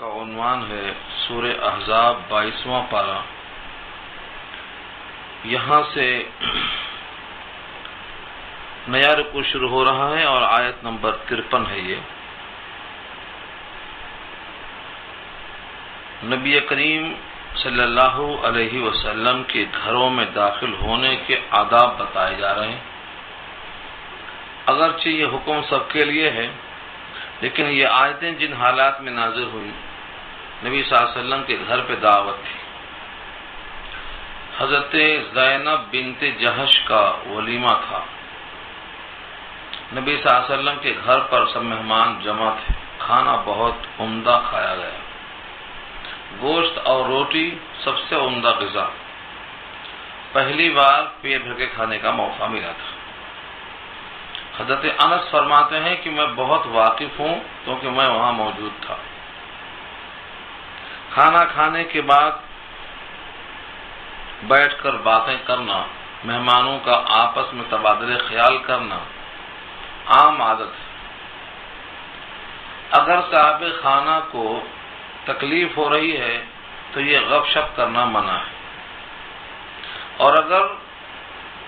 کا عنوان ہے سورہ احزاب 22واں پارہ۔ یہاں سے نیا رکوع شروع ہو رہا ہے اور آیت نمبر 53 ہے یہ۔ نبی کریم صلی اللہ علیہ وسلم کے گھروں میں داخل ہونے کے آداب بتائے جا رہے ہیں۔ اگرچہ یہ حکم سب کے لیے ہے، لیکن یہ آیتیں جن حالات میں نازل ہوئی، نبی صلی اللہ علیہ وسلم کے گھر پہ دعوت تھی، حضرت زینب بنت جہش کا ولیمہ تھا، نبی صلی اللہ علیہ وسلم کے گھر پر سب مہمان جمع تھے، کھانا بہت عمدہ کھایا گیا، گوشت اور روٹی سب سے عمدہ غذا، پہلی بار پیٹ بھر کے کھانے کا موقع ملا تھا۔ حضرت انس فرماتے ہیں کہ میں بہت واقف ہوں کیونکہ میں وہاں موجود تھا۔ کھانا کھانے کے بعد بیٹھ کر باتیں کرنا، مہمانوں کا آپس میں تبادلہ خیال کرنا عام عادت ہے۔ اگر صاحب خانہ کو تکلیف ہو رہی ہے تو یہ غپ شپ کرنا منع ہے، اور اگر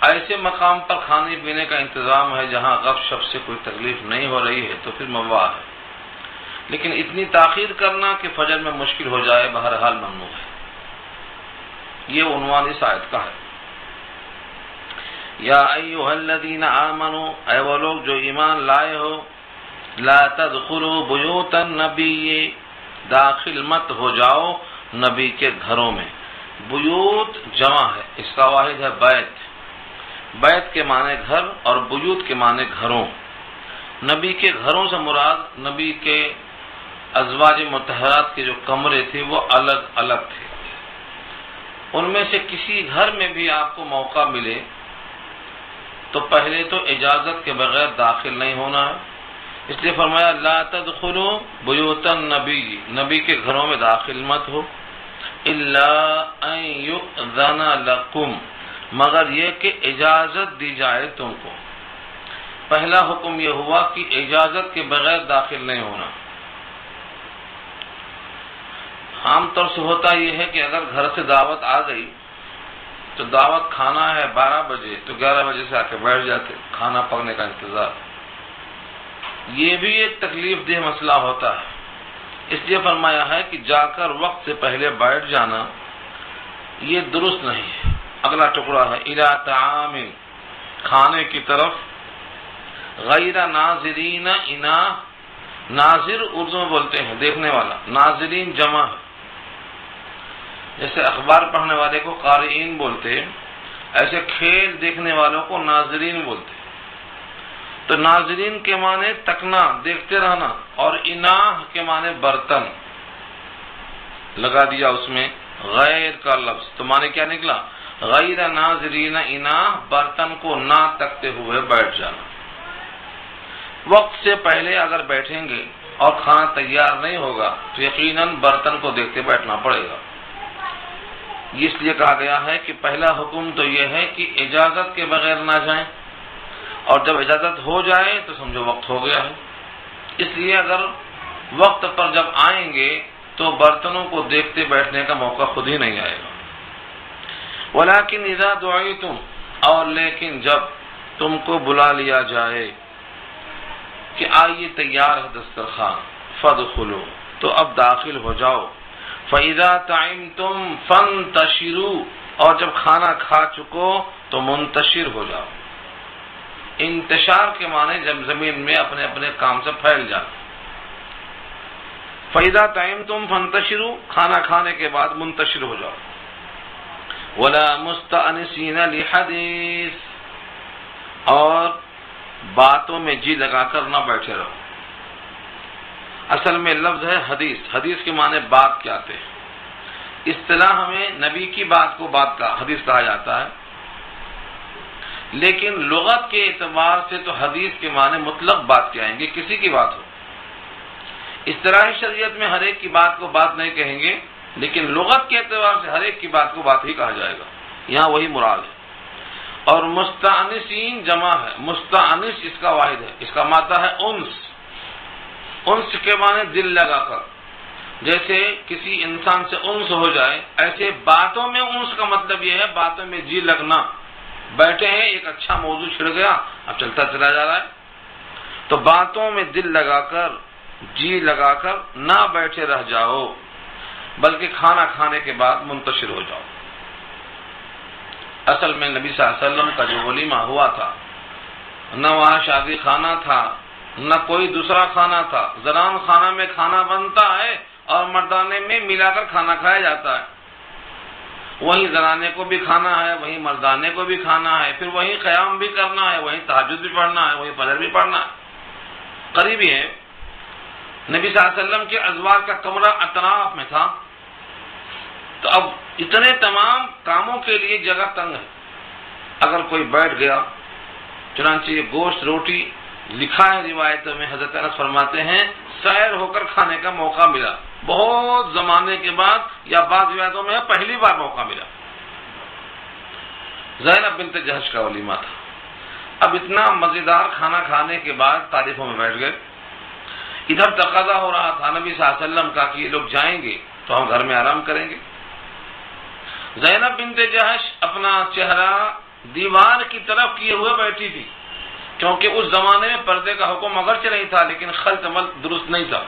ایسے مقام پر کھانے پینے کا انتظام ہے جہاں غپ شپ سے کوئی تکلیف نہیں ہو رہی ہے تو پھر ممنوع ہے، لیکن اتنی تاخیر کرنا کہ فجر میں مشکل ہو جائے بہرحال ممنوع ہے۔ یہ عنوان اس آیت کا ہے۔ یا ایھا الذین آمنوا، اے وہ لوگ جو ایمان لائے ہو، لا تدخلوا بیوت النبی، داخل مت ہو جاؤ نبی کے گھروں میں۔ بیوت جمع ہے، اس کا واحد ہے بیت۔ بیت کے معنی گھر اور بیوت کے معنی گھروں۔ نبی کے گھروں سے مراد نبی کے ازواج مطہرات کے جو کمرے تھے وہ الگ الگ تھے۔ ان میں سے کسی گھر میں بھی آپ کو موقع ملے تو پہلے تو اجازت کے بغیر داخل نہیں ہونا ہے، اس لیے فرمایا لا تدخلوا بیوت النبی، نبی کے گھروں میں داخل مت ہو، الا ان یؤذن لکم، مگر یہ کہ اجازت دی جائے تم کو۔ پہلا حکم یہ ہوا کہ اجازت کے بغیر داخل نہیں ہونا۔ عام طور سے ہوتا یہ ہے کہ اگر گھر سے دعوت آ گئی تو دعوت کھانا ہے 12 بجے تو 11 بجے سے آ کے بیٹھ جاتے، کھانا پکنے کا انتظار۔ یہ بھی ایک تکلیف دہ مسئلہ ہوتا ہے، اس لیے فرمایا ہے کہ جا کر وقت سے پہلے بیٹھ جانا یہ درست نہیں ہے۔ اگلا ٹکڑا ہے الی طعام، کھانے کی طرف، غیر ناظرین اناہ، ناظر اردو میں بولتے ہیں دیکھنے والا، ناظرین جمع ہے، جیسے اخبار پڑھنے والے کو قارئین بولتے، ایسے کھیل دیکھنے والوں کو ناظرین بولتے۔ تو ناظرین کے معنی تکنا، دیکھتے رہنا، اور اناہ کے معنی برتن، لگا دیا اس میں غیر کا لفظ، تو معنی کیا نکلا؟ غیر ناظرین اناہ، برتن کو نہ تکتے ہوئے بیٹھ جانا۔ وقت سے پہلے اگر بیٹھیں گے اور کھانا تیار نہیں ہوگا تو یقیناً برتن کو دیکھتے بیٹھنا پڑے گا۔ اس لیے کہا گیا ہے کہ پہلا حکم تو یہ ہے کہ اجازت کے بغیر نہ جائیں، اور جب اجازت ہو جائے تو سمجھو وقت ہو گیا ہے۔ اس لیے اگر وقت پر جب آئیں گے تو برتنوں کو دیکھتے بیٹھنے کا موقع خود ہی نہیں آئے گا۔ ولیکن اذا دعیتم، اور لیکن جب تم کو بلا لیا جائے کہ آئیے تیار ہے دسترخوان، فادخلوا، تو اب داخل ہو جاؤ، فاذا طعمتم فانتشروا، اور جب کھانا کھا چکو تو منتشر ہو جاؤ۔ انتشار کے معنی جب زمین میں اپنے اپنے کام سے پھیل جانا۔ فَإِذَا طَعِمْتُمْ فَانتَشِرُوا، کھانا کھانے کے بعد منتشر ہو جاؤ۔ وَلَا مُسْتَأْنِسِينَ لِحَدِيثٍ، اور باتوں میں جی لگا کر نہ بیٹھے رہو۔ اصل میں لفظ ہے حدیث، حدیث کے معنی بات کے آتے ہیں۔ اصطلاح میں نبی کی بات کو بات کا حدیث کہا جاتا ہے، لیکن لغت کے اعتبار سے تو حدیث کے معنی مطلق بات کے آئیں گے، کسی کی بات ہو۔ اصطلاحی شریعت میں ہر ایک کی بات کو بات نہیں کہیں گے، لیکن لغت کے اعتبار سے ہر ایک کی بات کو بات ہی کہا جائے گا، یہاں وہی مراد ہے۔ اور مستانسین جمع ہے، مستانس اس کا واحد ہے، اس کا مادہ ہے انس، انس کے معنی دل لگا کر، جیسے کسی انسان سے انس ہو جائے، ایسے باتوں میں انس کا مطلب یہ ہے باتوں میں جی لگنا. بیٹھے ہیں، ایک اچھا موضوع چھڑ گیا، اب چلتا چلا جا رہا ہے، تو باتوں میں دل لگا کر، جی لگا کر نہ بیٹھے رہ جاؤ، بلکہ کھانا کھانے کے بعد منتشر ہو جاؤ. اصل میں نبی صلی اللہ علیہ وسلم کا جو ولیمہ ہوا تھا، نہ وہاں شادی خانہ تھا، نہ کوئی دوسرا کھانا تھا. زنان خانہ میں کھانا بنتا ہے اور مردانے میں ملا کر کھانا کھایا جاتا ہے. وہیں زنانے کو بھی کھانا ہے، وہیں مردانے کو بھی کھانا ہے، پھر وہیں قیام بھی کرنا ہے، وہیں تہجد بھی پڑھنا ہے، وہیں فجر بھی پڑھنا ہے. قریب ہی ہے. نبی صلی اللہ علیہ وسلم کے ازواج کا کمرہ اطراف میں تھا، تو اب اتنے تمام کاموں کے لیے جگہ تنگ ہے. اگر کوئی بیٹھ گیا، چنانچہ یہ گوشت روٹی لکھا ہے روایتوں میں، حضرت انس فرماتے ہیں سیر ہو کر کھانے کا موقع ملا، بہت زمانے کے بعد، یا بعض روایتوں میں پہلی بار موقع ملا. زینب بنت جہش کا ولیمہ تھا. اب اتنا مزیدار کھانا کھانے کے بعد تعریفوں میں بیٹھ گئے. ادھر تقاضا ہو رہا تھا نبی صلی اللہ علیہ وسلم کا کہ یہ لوگ جائیں گے تو ہم گھر میں آرام کریں گے. زینب بنت جہش اپنا چہرہ دیوار کی طرف کیے ہوئے بیٹھی تھی، کیونکہ اس زمانے میں پردے کا حکم اگرچہ نہیں تھا لیکن خلط ملط درست نہیں تھا.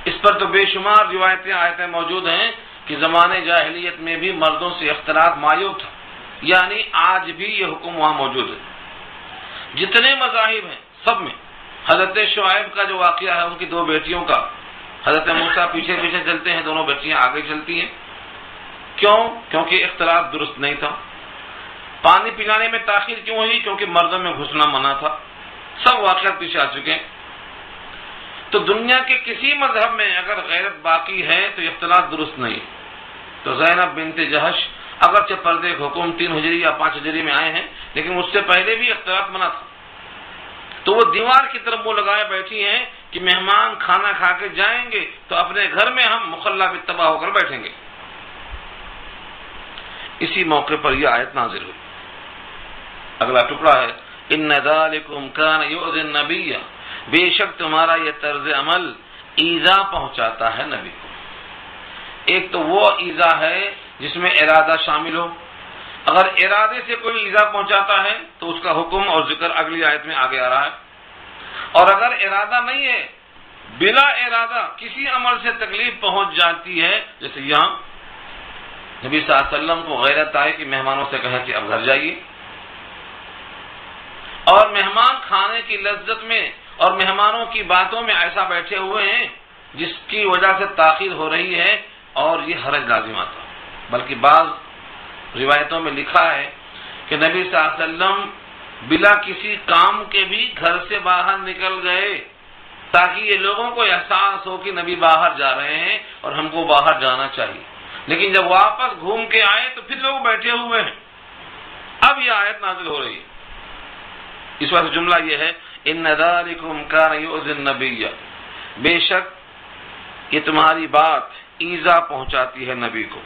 اس پر تو بے شمار روایتیں آیتیں موجود ہیں کہ زمانے جاہلیت میں بھی مردوں سے اختلاط معیوب تھا، یعنی آج بھی یہ حکم وہاں موجود ہے. جتنے مذاہب ہیں سب میں حضرت شعیب کا جو واقعہ ہے ان کی دو بیٹیوں کا، حضرت موسیٰ پیچھے پیچھے چلتے ہیں، دونوں بیٹیاں آگے چلتی ہیں. کیوں؟ کیونکہ اختلاط درست نہیں تھا. پانی پلانے میں تاخیر کیوں ہوئی؟ کیونکہ مردوں میں گھسنا منع تھا. سب واقعات پیچھے آ چکے ہیں. تو دنیا کے کسی مذہب میں اگر غیرت باقی ہے تو اختلاط درست نہیں. تو زینب بنت جہش اگرچہ پردے کا حکم 3 ہجری یا 5 ہجری میں آئے ہیں لیکن اس سے پہلے بھی اختلاط منع تھا. تو وہ دیوار کی طرف منہ لگائے بیٹھی ہیں کہ مہمان کھانا کھا کے جائیں گے تو اپنے گھر میں ہم مخلہ بالتباہ ہو کر بیٹھیں گے. اسی موقع پر یہ آیت نازل ہوئی. اگلا ٹکڑا ہے ان ذالکم کان یؤذی النبی، بے شک تمہارا یہ طرز عمل ایذا پہنچاتا ہے نبی کو. ایک تو وہ ایذا ہے جس میں ارادہ شامل ہو. اگر ارادے سے کوئی ایذا پہنچاتا ہے تو اس کا حکم اور ذکر اگلی آیت میں آگے آ رہا ہے. اور اگر ارادہ نہیں ہے، بلا ارادہ کسی عمل سے تکلیف پہنچ جاتی ہے، جیسے یہاں نبی صلی اللہ علیہ وسلم کو غیرت آئے کہ مہمانوں سے کہا کہ اب گھر جائیے، اور مہمان کھانے کی لذت میں اور مہمانوں کی باتوں میں ایسا بیٹھے ہوئے ہیں جس کی وجہ سے تاخیر ہو رہی ہے اور یہ حرج لازم آتا. بلکہ بعض روایتوں میں لکھا ہے کہ نبی صلی اللہ علیہ وسلم بلا کسی کام کے بھی گھر سے باہر نکل گئے تاکہ یہ لوگوں کو احساس ہو کہ نبی باہر جا رہے ہیں اور ہم کو باہر جانا چاہیے. لیکن جب واپس گھوم کے آئے تو پھر لوگ بیٹھے ہوئے ہیں. اب یہ آیت نازل ہو رہی ہے. اس وقت جملہ یہ ہے ان ذالکم کان یؤذی النبی، بے شک یہ تمہاری بات ایذا پہنچاتی ہے نبی کو.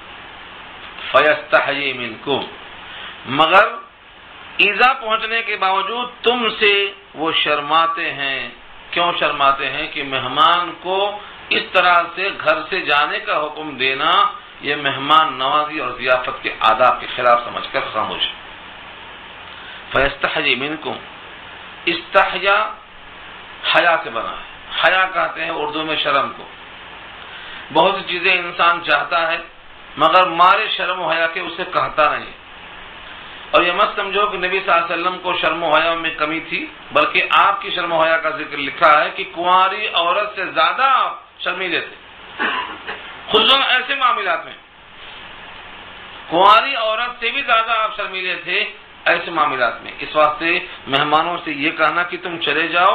فیستحیی منکم، مگر ایذا پہنچنے کے باوجود تم سے وہ شرماتے ہیں. کیوں شرماتے ہیں؟ کہ مہمان کو اس طرح سے گھر سے جانے کا حکم دینا یہ مہمان نوازی اور ضیافت کے آداب کے خلاف سمجھ کر خاموش. فیستحیی منکم، استحیا حیا سے بنا ہے. حیا کہتے ہیں اردو میں شرم کو. بہت سی چیزیں انسان چاہتا ہے مگر مارے شرم و حیا کے اسے کہتا نہیں. اور یہ مت سمجھو کہ نبی صلی اللہ علیہ وسلم کو شرم و حیا میں کمی تھی، بلکہ آپ کی شرم و حیا کا ذکر لکھا ہے کہ کنواری عورت سے زیادہ آپ شرمیلے تھے. خصوصاً ایسے معاملات میں کنواری عورت سے بھی زیادہ آپ شرمیلے تھے ایسے معاملات میں. اس واسطے مہمانوں سے یہ کہنا کہ تم چلے جاؤ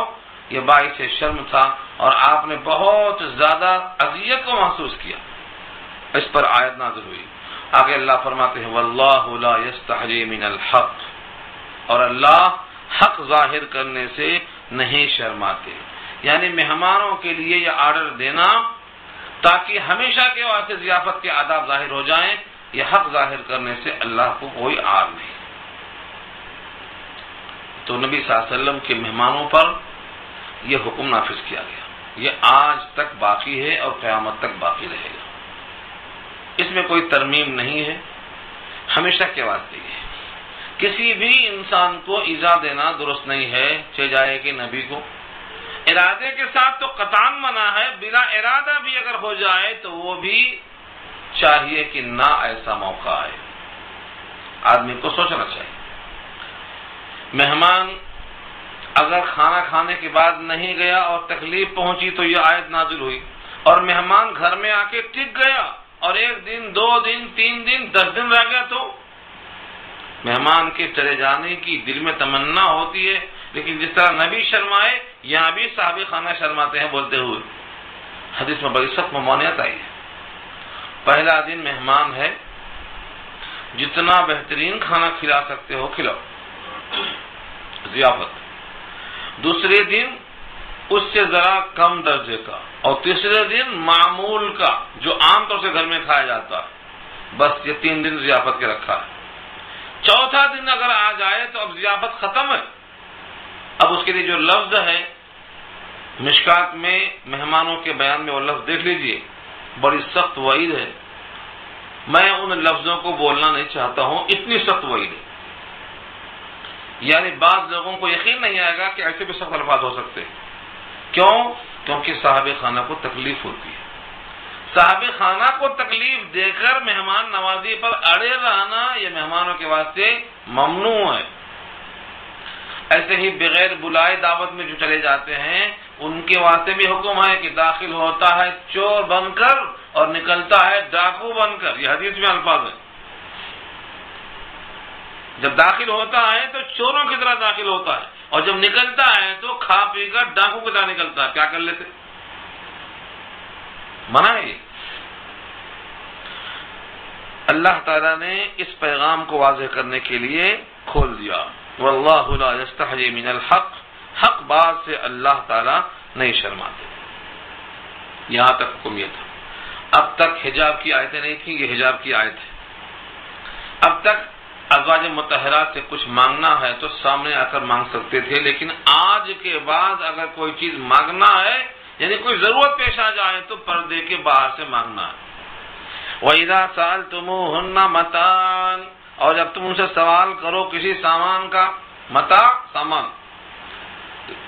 یہ باعث شرم تھا اور آپ نے بہت زیادہ اذیت کو محسوس کیا. اس پر آیت نازل ہوئی. آگے اللہ فرماتے ہیں واللہ لا یستحیی من الحق، اور اللہ حق ظاہر کرنے سے نہیں شرماتے. یعنی مہمانوں کے لیے یہ آرڈر دینا تاکہ ہمیشہ کے واسطے ضیافت کے آداب ظاہر ہو جائیں، یہ حق ظاہر کرنے سے اللہ کو کوئی آر نہیں. تو نبی صلی اللہ علیہ وسلم کے مہمانوں پر یہ حکم نافذ کیا گیا. یہ آج تک باقی ہے اور قیامت تک باقی رہے گا، اس میں کوئی ترمیم نہیں ہے، ہمیشہ کے واسطے ہے۔ کسی بھی انسان کو ایذا دینا درست نہیں ہے، چاہے جائے کہ نبی کو ارادے کے ساتھ تو قطعاً منع ہے، بلا ارادہ بھی اگر ہو جائے تو وہ بھی چاہیے کہ نہ ایسا موقع آئے، آدمی کو سوچنا چاہیے۔ مہمان اگر کھانا کھانے کے بعد نہیں گیا اور تکلیف پہنچی تو یہ آیت نازل ہوئی، اور مہمان گھر میں آ کے ٹک گیا اور 1 دن 2 دن 3 دن 10 دن رہ گیا تو مہمان کے چلے جانے کی دل میں تمنا ہوتی ہے، لیکن جس طرح نبی شرمائے یہاں بھی صحابہ خانہ شرماتے ہیں بولتے ہوئے۔ حدیث میں بڑی سخت ممانعت آئی ہے۔ پہلا دن مہمان ہے، جتنا بہترین کھانا کھلا سکتے ہو کھلاؤ، ضیافت۔ دوسرے دن اس سے ذرا کم درجے کا، اور تیسرے دن معمول کا جو عام طور سے گھر میں کھایا جاتا ہے، بس یہ 3 دن ضیافت کے رکھا ہے۔ چوتھا دن اگر آ جائے تو اب ضیافت ختم ہے۔ اب اس کے لیے جو لفظ ہے مشکات میں مہمانوں کے بیان میں وہ لفظ دیکھ لیجئے، بڑی سخت وعید ہے، میں ان لفظوں کو بولنا نہیں چاہتا ہوں، اتنی سخت وعید ہے۔ یعنی بعض لوگوں کو یقین نہیں آئے گا کہ ایسے بھی سخت الفاظ ہو سکتے ہیں۔ کیوں؟ کیونکہ صاحب خانہ کو تکلیف ہوتی ہے۔ صاحب خانہ کو تکلیف دے کر مہمان نوازی پر اڑے رہنا یہ مہمانوں کے واسطے ممنوع ہے۔ ایسے ہی بغیر بلائے دعوت میں جو چلے جاتے ہیں ان کے واسطے بھی حکم ہے کہ داخل ہوتا ہے چور بن کر اور نکلتا ہے ڈاکو بن کر، یہ حدیث میں الفاظ ہے۔ جب داخل ہوتا ہے تو چوروں کی طرح داخل ہوتا ہے، اور جب نکلتا ہے تو کھا پی کر ڈاکو کی طرح نکلتا ہے۔ کیا کر لیتے؟ منع ہے۔ اللہ تعالیٰ نے اس پیغام کو واضح کرنے کے لیے کھول دیا، واللہ لا یستحیی من الحق، حق بات سے اللہ تعالیٰ نہیں شرماتے۔ یہاں تک حکم یہ تھا۔ اب تک حجاب کی آیتیں نہیں تھیں، یہ حجاب کی آیت ہے۔ اب تک ازواج مطہرات سے کچھ مانگنا ہے تو سامنے آ کر مانگ سکتے تھے، لیکن آج کے بعد اگر کوئی چیز مانگنا ہے یعنی کوئی ضرورت پیش آ جائے تو پردے کے باہر سے مانگنا ہے۔ وَإِذَا سَأَلْتُمُوهُنَّ مَتَاعًا، اور جب تم ان سے سوال کرو کسی سامان کا، متاع سامان،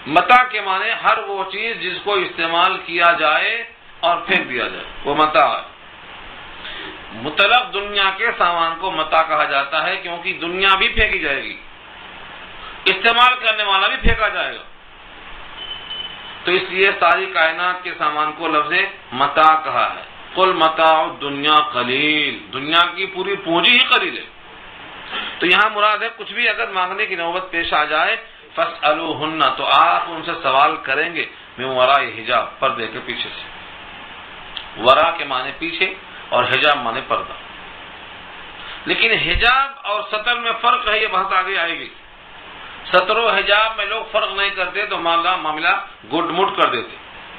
متاع کے معنی ہر وہ چیز جس کو استعمال کیا جائے اور پھینک دیا جائے، وہ متاع ہے۔ مطلق دنیا کے سامان کو متاع کہا جاتا ہے کیونکہ دنیا بھی پھینکی جائے گی، استعمال کرنے والا بھی پھینکا جائے گا، تو اس لیے ساری کائنات کے سامان کو لفظ متاع کہا ہے۔ قل متاع الدنیا قلیل، دنیا کی پوری پونجی ہی قلیل ہے۔ تو یہاں مراد ہے کچھ بھی اگر مانگنے کی نوبت پیش آ جائے فاسألوہن، تو آپ ان سے سوال کریں گے من وراء حجاب، پردے کے پیچھے سے۔ ورا کے معنی پیچھے اور حجاب معنی پردہ۔ لیکن حجاب اور ستر میں فرق ہے، یہ بحث آگے آئے گی۔ ستر و حجاب میں لوگ فرق نہیں کرتے تو معاملہ گڈ مٹ کر دیتے۔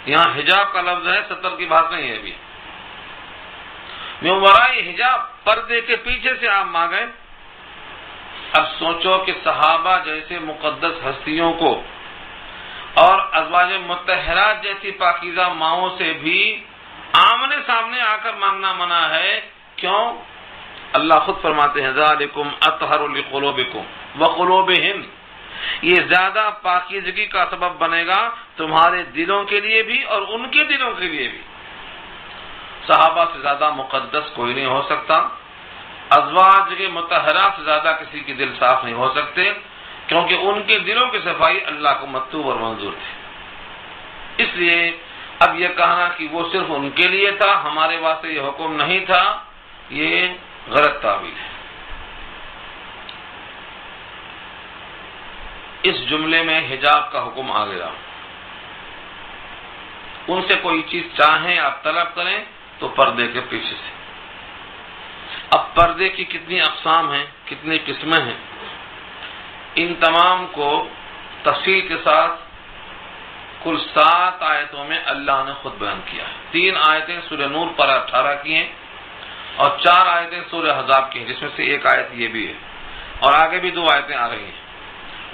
یہاں حجاب کا لفظ ہے، ستر کی بات نہیں ہے ابھی۔ من وراء حجاب، پردے کے پیچھے سے آپ مانگیں۔ اب سوچو کہ صحابہ جیسے مقدس ہستیوں کو اور ازواج مطہرات جیسی پاکیزہ ماؤں سے بھی آمنے سامنے آ کر مانگنا منع ہے۔ کیوں؟ اللہ خود فرماتے ہیں ذالکم اطہر لقلوبکم وقلوبہم، یہ زیادہ پاکیزگی کا سبب بنے گا تمہارے دلوں کے لیے بھی اور ان کے دلوں کے لیے بھی۔ صحابہ سے زیادہ مقدس کوئی نہیں ہو سکتا، ازواج کے مطہرات سے زیادہ کسی کے دل صاف نہیں ہو سکتے، کیونکہ ان کے دلوں کی صفائی اللہ کو مطلوب اور منظور تھی۔ اس لیے اب یہ کہنا کہ وہ صرف ان کے لیے تھا، ہمارے واسطے یہ حکم نہیں تھا، یہ غلط تعبیر ہے۔ اس جملے میں حجاب کا حکم آ گیا۔ ان سے کوئی چیز چاہیں آپ طلب کریں تو پردے کے پیچھے سے۔ اب پردے کی کتنی اقسام ہیں، کتنی قسمیں ہیں، ان تمام کو تفصیل کے ساتھ کل 7 آیتوں میں اللہ نے خود بیان کیا ہے۔ 3 آیتیں سورہ نور پر 18 کی ہیں اور 4 آیتیں سورہ احزاب کی ہیں، جس میں سے ایک آیت یہ بھی ہے، اور آگے بھی 2 آیتیں آ رہی ہیں۔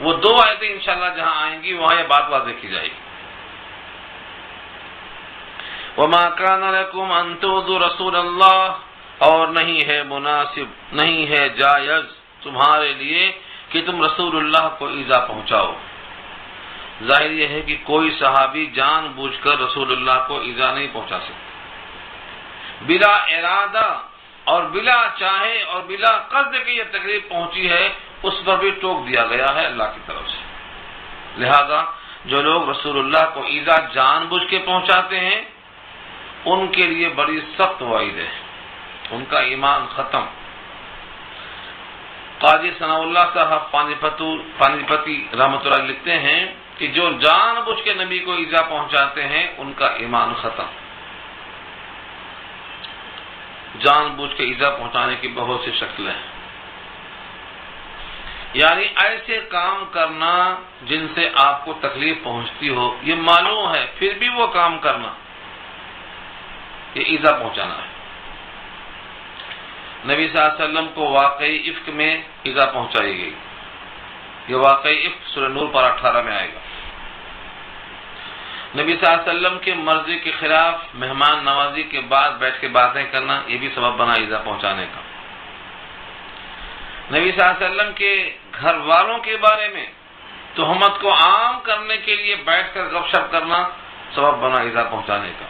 وہ 2 آیتیں انشاءاللہ جہاں آئیں گی وہاں یہ بات واضح کی جائے گی۔ وما كان لكم ان تؤذوا رسول اللہ، اور نہیں ہے مناسب، نہیں ہے جائز تمہارے لیے کہ تم رسول اللہ کو ایذا پہنچاؤ۔ ظاہر یہ ہے کہ کوئی صحابی جان بوجھ کر رسول اللہ کو ایذا نہیں پہنچا سکتا۔ بلا ارادہ اور بلا چاہے اور بلا قصد کہ یہ تکلیف پہنچی ہے، اس پر بھی ٹوک دیا گیا ہے اللہ کی طرف سے۔ لہذا جو لوگ رسول اللہ کو ایذا جان بوجھ کے پہنچاتے ہیں ان کے لیے بڑی سخت وعید ہے، ان کا ایمان ختم۔ قاضی ثناء اللہ صاحب پانی پتی رحمۃ اللہ لکھتے ہیں کہ جو جان بوجھ کے نبی کو ایذا پہنچاتے ہیں ان کا ایمان ختم۔ جان بوجھ کے ایذا پہنچانے کی بہت سی شکلیں ہیں، یعنی ایسے کام کرنا جن سے آپ کو تکلیف پہنچتی ہو، یہ معلوم ہے پھر بھی وہ کام کرنا، یہ ایذا پہنچانا ہے۔ نبی صلی اللہ علیہ وسلم کو واقعی افک میں ایذا پہنچائی گئی، یہ واقعی افک سورہ نور پر 18 میں آئے گا۔ نبی صلی اللہ علیہ وسلم کے مرضی کے خلاف مہمان نوازی کے بعد بیٹھ کے باتیں کرنا، یہ بھی سبب بنا ایذا پہنچانے کا۔ نبی صلی اللہ علیہ وسلم کے گھر والوں کے بارے میں تہمت کو عام کرنے کے لیے بیٹھ کر گپ شپ کرنا سبب بنا ایذا پہنچانے کا۔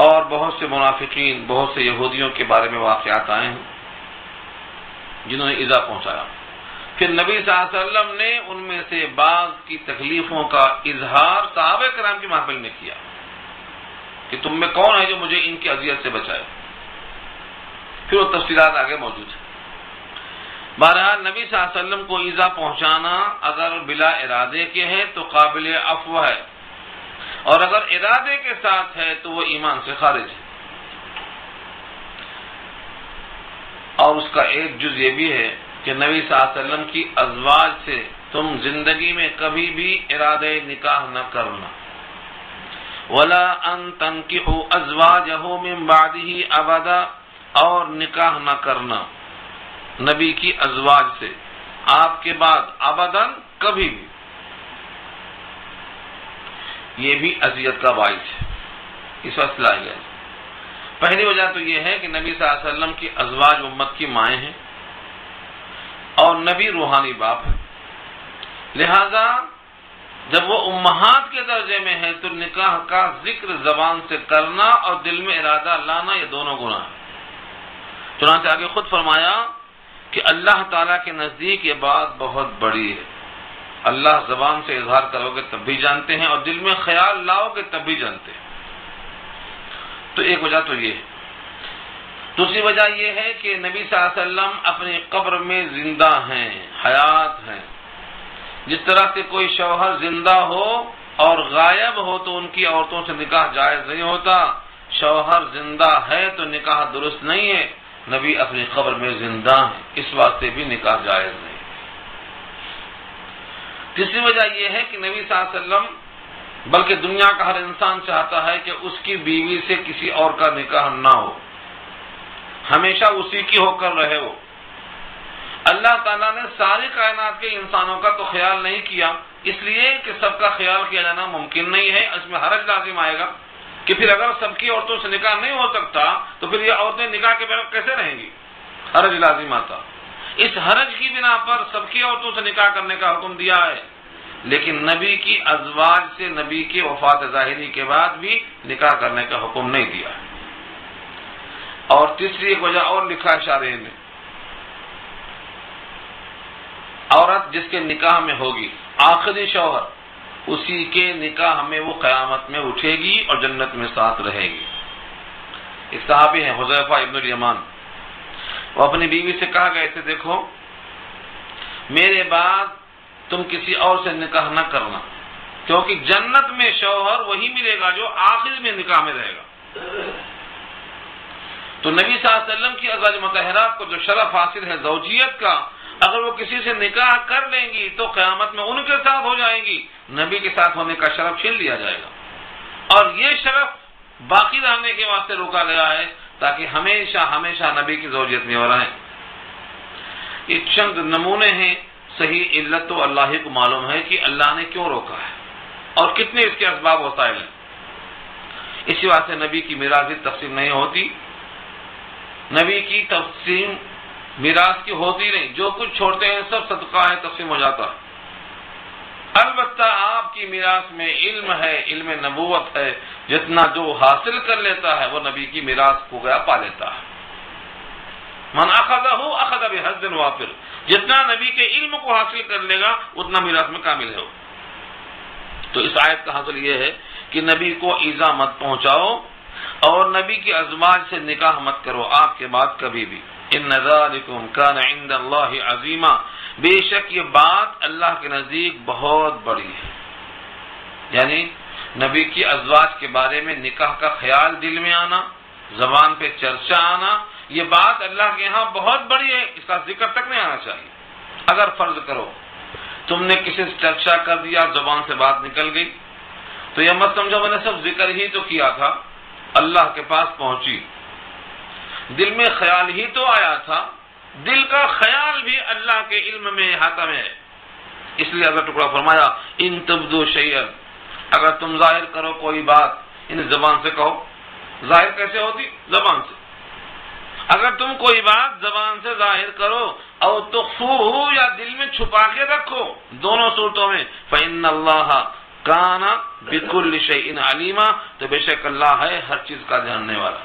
اور بہت سے منافقین، بہت سے یہودیوں کے بارے میں واقعات آئے ہیں جنہوں نے ایذا پہنچایا۔ پھر نبی صلی اللہ علیہ وسلم نے ان میں سے بعض کی تکلیفوں کا اظہار صحابہ کرام کی محفل میں کیا کہ تم میں کون ہے جو مجھے ان کی اذیت سے بچائے۔ پھر وہ تفصیلات آگے موجود ہیں۔ بہرحال نبی صلی اللہ علیہ وسلم کو ایذا پہنچانا اگر بلا ارادے کے ہے تو قابل عفو ہے، اور اگر ارادے کے ساتھ ہے تو وہ ایمان سے خارج ہے۔ اور اس کا ایک جز یہ بھی ہے کہ نبی صلی اللہ علیہ وسلم کی ازواج سے تم زندگی میں کبھی بھی ارادے نکاح نہ کرنا۔ وَلَا أَن تَنْكِحُوا أَزْوَاجَهُ مِن بَعْدِهِ أَبَدًا، اور نکاح نہ کرنا نبی کی ازواج سے آپ کے بعد ابداً کبھی بھی، یہ بھی اذیت کا باعث ہے۔ اس وقت لائی گئی پہلی وجہ تو یہ ہے کہ نبی صلی اللہ علیہ وسلم کی ازواج امت کی مائیں ہیں اور نبی روحانی باپ ہے، لہذا جب وہ امہات کے درجے میں ہے تو نکاح کا ذکر زبان سے کرنا اور دل میں ارادہ لانا یہ دونوں گناہ ہیں۔ چنانچہ آگے خود فرمایا کہ اللہ تعالیٰ کے نزدیک یہ بات بہت بڑی ہے، اللہ زبان سے اظہار کرو گے تب بھی جانتے ہیں اور دل میں خیال لاؤ گے تب بھی جانتے ہیں۔ تو ایک وجہ تو یہ ہے۔ دوسری وجہ یہ ہے کہ نبی صلی اللہ علیہ وسلم اپنی قبر میں زندہ ہیں، حیات ہیں۔ جس طرح سے کوئی شوہر زندہ ہو اور غائب ہو تو ان کی عورتوں سے نکاح جائز نہیں ہوتا، شوہر زندہ ہے تو نکاح درست نہیں ہے۔ نبی اپنی قبر میں زندہ ہیں، اس واسطے بھی نکاح جائز نہیں۔ تیسری وجہ یہ ہے کہ نبی صلی اللہ علیہ وسلم بلکہ دنیا کا ہر انسان چاہتا ہے کہ اس کی بیوی سے کسی اور کا نکاح نہ ہو، ہمیشہ اسی کی ہو کر رہے وہ۔ اللہ تعالیٰ نے ساری کائنات کے انسانوں کا تو خیال نہیں کیا، اس لیے کہ سب کا خیال کیا جانا ممکن نہیں ہے، اس میں حرج لازم آئے گا کہ پھر اگر سب کی عورتوں سے نکاح نہیں ہو سکتا تو پھر یہ عورتیں نکاح کے بغیر کیسے رہیں گی، حرج لازم آتا۔ اس حرج کی بنا پر سب کی عورتوں سے نکاح کرنے کا حکم دیا ہے، لیکن نبی کی ازواج سے نبی کی وفات ظاہری کے بعد بھی نکاح کرنے کا حکم نہیں دیا ہے۔ اور تیسری ایک وجہ اور لکھا ہے شارح نے، عورت جس کے نکاح میں ہوگی آخری شوہر، اسی کے نکاح میں وہ قیامت میں اٹھے گی اور جنت میں ساتھ رہے گی۔ ایک صحابی ہیں حذیفہ ابن الیمان، وہ اپنی بیوی سے کہا گئے تھے دیکھو میرے بعد تم کسی اور سے نکاح نہ کرنا، کیونکہ جنت میں شوہر وہی ملے گا جو آخر میں نکاح میں رہے گا۔ تو نبی صلی اللہ علیہ وسلم کی ازواج مطہرات کو جو شرف حاصل ہے زوجیت کا، اگر وہ کسی سے نکاح کر لیں گی تو قیامت میں ان کے ساتھ ہو جائیں گی، نبی کے ساتھ ہونے کا شرف چھین لیا جائے گا۔ اور یہ شرف باقی رہنے کے واسطے روکا گیا ہے تاکہ ہمیشہ ہمیشہ نبی کی زوجیت میں رہیں۔ یہ چند نمونے ہیں، صحیح علت تو اللہ ہی کو معلوم ہے کہ اللہ نے کیوں روکا ہے اور کتنے اس کے اسباب وسائل ہیں۔ اسی واسطے نبی کی میراث بھی تقسیم نہیں ہوتی، نبی کی تقسیم میراث کی ہوتی نہیں، جو کچھ چھوڑتے ہیں سب صدقہ ہے، تقسیم ہو جاتا ہے۔ البتہ آپ کی میراث میں علم ہے، علم نبوت ہے، جتنا جو حاصل کر لیتا ہے وہ نبی کی میراث کو گیا پا لیتا ہے۔ من اخذہ اخذ بحظ وافر، جتنا نبی کے علم کو حاصل کر لے گا اتنا میراث میں کامل ہے۔ تو اس آیت کا حاصل یہ ہے کہ نبی کو ایذا مت پہنچاؤ اور نبی کی ازواج سے نکاح مت کرو آپ کے بعد کبھی بھی۔ ان ذالکم کان عند اللہ عظیما، بے شک یہ بات اللہ کے نزدیک بہت بڑی ہے، یعنی نبی کی ازواج کے بارے میں نکاح کا خیال دل میں آنا، زبان پہ چرچا آنا، یہ بات اللہ کے ہاں بہت بڑی ہے، اس کا ذکر تک نہیں آنا چاہیے۔ اگر فرض کرو تم نے کسی سے چرچا کر دیا، زبان سے بات نکل گئی، تو یہ مت سمجھو میں نے صرف ذکر ہی تو کیا تھا، اللہ کے پاس پہنچی، دل میں خیال ہی تو آیا تھا، دل کا خیال بھی اللہ کے علم میں احاطہ میں ہے۔ اس لیے اگر ٹکڑا فرمایا ان تبدو شیئا، اگر تم ظاہر کرو کوئی بات، ان زبان سے کہو، ظاہر کیسے ہوتی؟ زبان سے۔ اگر تم کوئی بات زبان سے ظاہر کرو او تخفوہ، یا دل میں چھپا کے رکھو، دونوں صورتوں میں فإن اللہ کان بکل شیء علیما، تو بے شک اللہ ہے ہر چیز کا جاننے والا۔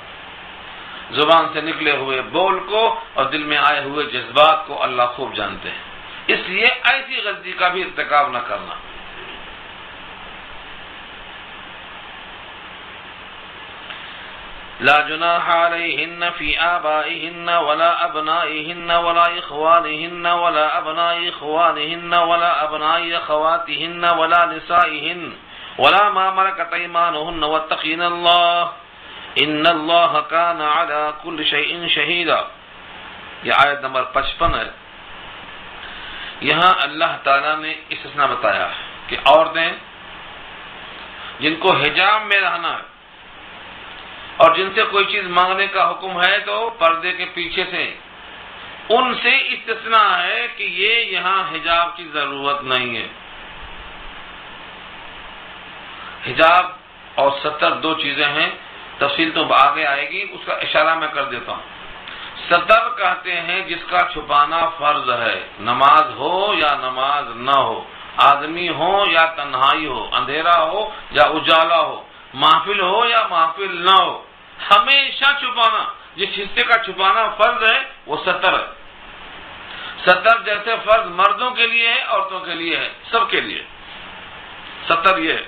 زبان سے نکلے ہوئے بول کو اور دل میں آئے ہوئے جذبات کو اللہ خوب جانتے ہیں، اس لیے ایسی غلطی کا بھی ارتکاب نہ کرنا۔ لا جناح علیہن فی آبائہن ولا ابنائہن ولا اخوانہن ولا ابناء اخوانہن ولا ابناء اخواتہن ولا نسائہن ولا ما ملکت ایمانہن واتقین اللہ ان اللہ کان علی کل شیء شہیدا۔ یہ آیت نمبر 55 ہے۔ یہاں اللہ تعالیٰ نے استثناء بتایا ہے کہ عورتیں جن کو حجاب میں رہنا ہے اور جن سے کوئی چیز مانگنے کا حکم ہے تو پردے کے پیچھے سے، ان سے استثناء ہے کہ یہ یہاں حجاب کی ضرورت نہیں ہے۔ حجاب اور ستر دو چیزیں ہیں، تفصیل تو آگے آئے گی، اس کا اشارہ میں کر دیتا ہوں۔ ستر کہتے ہیں جس کا چھپانا فرض ہے، نماز ہو یا نماز نہ ہو، آدمی ہو یا تنہائی ہو، اندھیرا ہو یا اجالا ہو، محفل ہو یا محفل نہ ہو، ہمیشہ چھپانا، جس حصے کا چھپانا فرض ہے وہ ستر ہے۔ ستر جیسے فرض مردوں کے لیے ہے، عورتوں کے لیے ہے، سب کے لیے ستر یہ ہے۔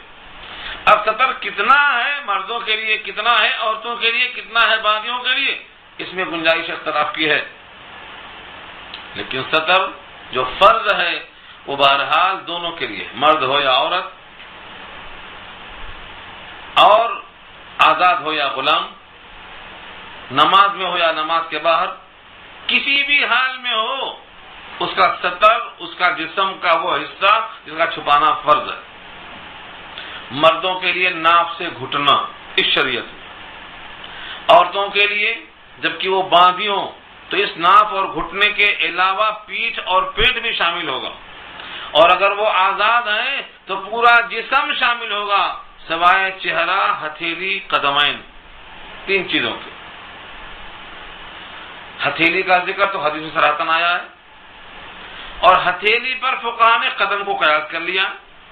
اب ستر کتنا ہے مردوں کے لیے، کتنا ہے عورتوں کے لیے، کتنا ہے باقیوں کے لیے، اس میں گنجائش اختلاف کی ہے، لیکن ستر جو فرض ہے وہ بہرحال دونوں کے لیے، مرد ہو یا عورت، اور آزاد ہو یا غلام، نماز میں ہو یا نماز کے باہر، کسی بھی حال میں ہو، اس کا ستر اس کا جسم کا وہ حصہ جس کا چھپانا فرض ہے۔ مردوں کے لیے ناف سے گھٹنا اس شریعت میں، عورتوں کے لیے جبکہ وہ باندھی ہوں تو اس ناف اور گھٹنے کے علاوہ پیٹھ اور پیٹ بھی شامل ہوگا، اور اگر وہ آزاد ہیں تو پورا جسم شامل ہوگا سوائے چہرہ، ہتھیلی، قدمین، تین چیزوں کے۔ ہتھیلی کا ذکر تو حدیث میں صراحتاً آیا ہے، اور ہتھیلی پر فقہا نے قدم کو قیاس کر لیا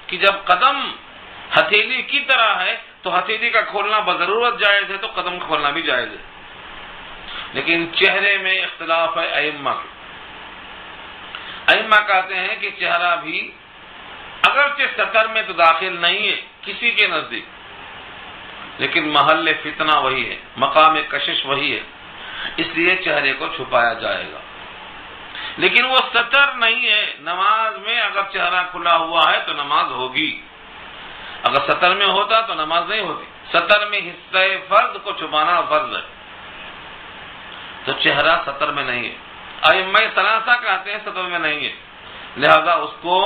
کہ جب قدم ہتھیلی کی طرح ہے تو ہتھیلی کا کھولنا بضرورت جائز ہے، تو قدم کھولنا بھی جائز ہے۔ لیکن چہرے میں اختلاف ہے ائمہ کے۔ ائمہ کہتے ہیں کہ چہرہ بھی اگرچہ ستر میں تو داخل نہیں ہے کسی کے نزدیک، لیکن محل فتنہ وہی ہے، مقام کشش وہی ہے، اس لیے چہرے کو چھپایا جائے گا، لیکن وہ ستر نہیں ہے۔ نماز میں اگر چہرہ کھلا ہوا ہے تو نماز ہوگی، اگر ستر میں ہوتا تو نماز نہیں ہوتی۔ ستر میں حصہ فرض کو چھپانا فرض ہے، تو چہرہ ستر میں نہیں ہے۔ ائمہ ثلاثہ کہتے ہیں ستر میں نہیں ہے، لہذا اس کو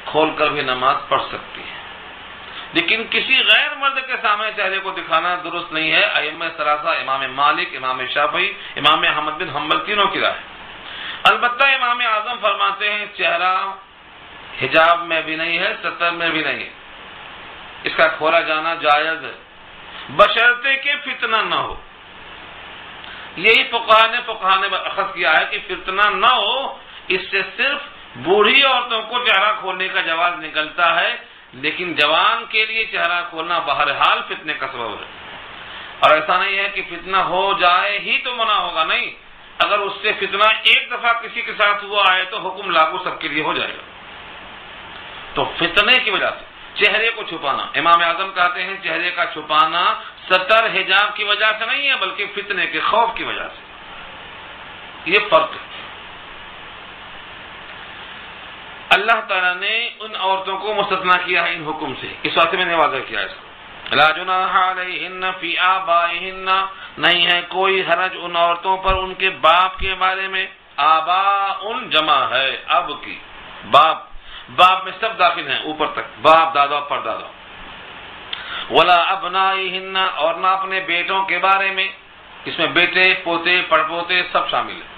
کھول کر بھی نماز پڑھ سکتی ہے، لیکن کسی غیر مرد کے سامنے چہرے کو دکھانا درست نہیں ہے۔ ائمہ ثلاثہ، امام مالک، امام شافعی، امام احمد بن حنبل، تینوں کی رائے۔ البتہ امام اعظم فرماتے ہیں چہرہ حجاب میں بھی نہیں ہے، ستر میں بھی نہیں ہے، اس کا کھولا جانا جائز ہے، بشرطے کہ فتنہ نہ ہو۔ یہی فقہاء نے اخذ کیا ہے کہ فتنہ نہ ہو، اس سے صرف بوڑھی عورتوں کو چہرہ کھولنے کا جواز نکلتا ہے، لیکن جوان کے لیے چہرہ کھولنا بہرحال فتنے کا سبب ہے۔ اور ایسا نہیں ہے کہ فتنہ ہو جائے ہی تو منع ہوگا، نہیں، اگر اس سے فتنہ ایک دفعہ کسی کے ساتھ ہوا ہے تو حکم لاگو سب کے لیے ہو جائے گا۔ تو فتنے کی وجہ سے چہرے کو چھپانا، امام اعظم کہتے ہیں چہرے کا چھپانا ستر حجاب کی وجہ سے نہیں ہے بلکہ فتنے کے خوف کی وجہ سے، یہ فرق ہے۔ اللہ تعالیٰ نے ان عورتوں کو مستثنیٰ کیا ہے ان حکم سے، اس واسطے میں نے واضح کیا ہے اس کو۔ لا جناح علیہن فی آبائہن، نہیں ہے کوئی حرج ان عورتوں پر ان کے باپ کے بارے میں۔ آباء جمع ہے اب کی، باپ میں سب داخل ہیں اوپر تک، باپ، دادا، پردادا۔ ولا ابنائہن، اور نہ اپنے بیٹوں کے بارے میں، اس میں بیٹے، پوتے، پڑپوتے سب شامل ہیں۔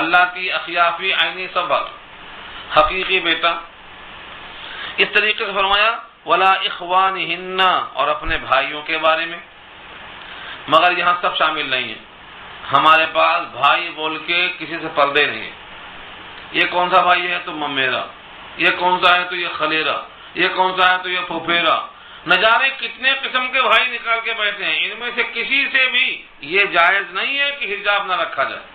اللہ کی اخیافی عینی سب بات، حقیقی بیٹا۔ اس طریقے سے فرمایا ولا اخوانہن، اور اپنے بھائیوں کے بارے میں، مگر یہاں سب شامل نہیں ہیں۔ ہمارے پاس بھائی بول کے کسی سے پردے نہیں ہیں، یہ کون سا بھائی ہے تو ممیرا، یہ کون سا ہے تو یہ خلیرا، یہ کون سا ہے تو یہ پھوپھیرا، نہ جانے کتنے قسم کے بھائی نکال کے بیٹھے ہیں۔ ان میں سے کسی سے بھی یہ جائز نہیں ہے کہ حجاب نہ رکھا جائے،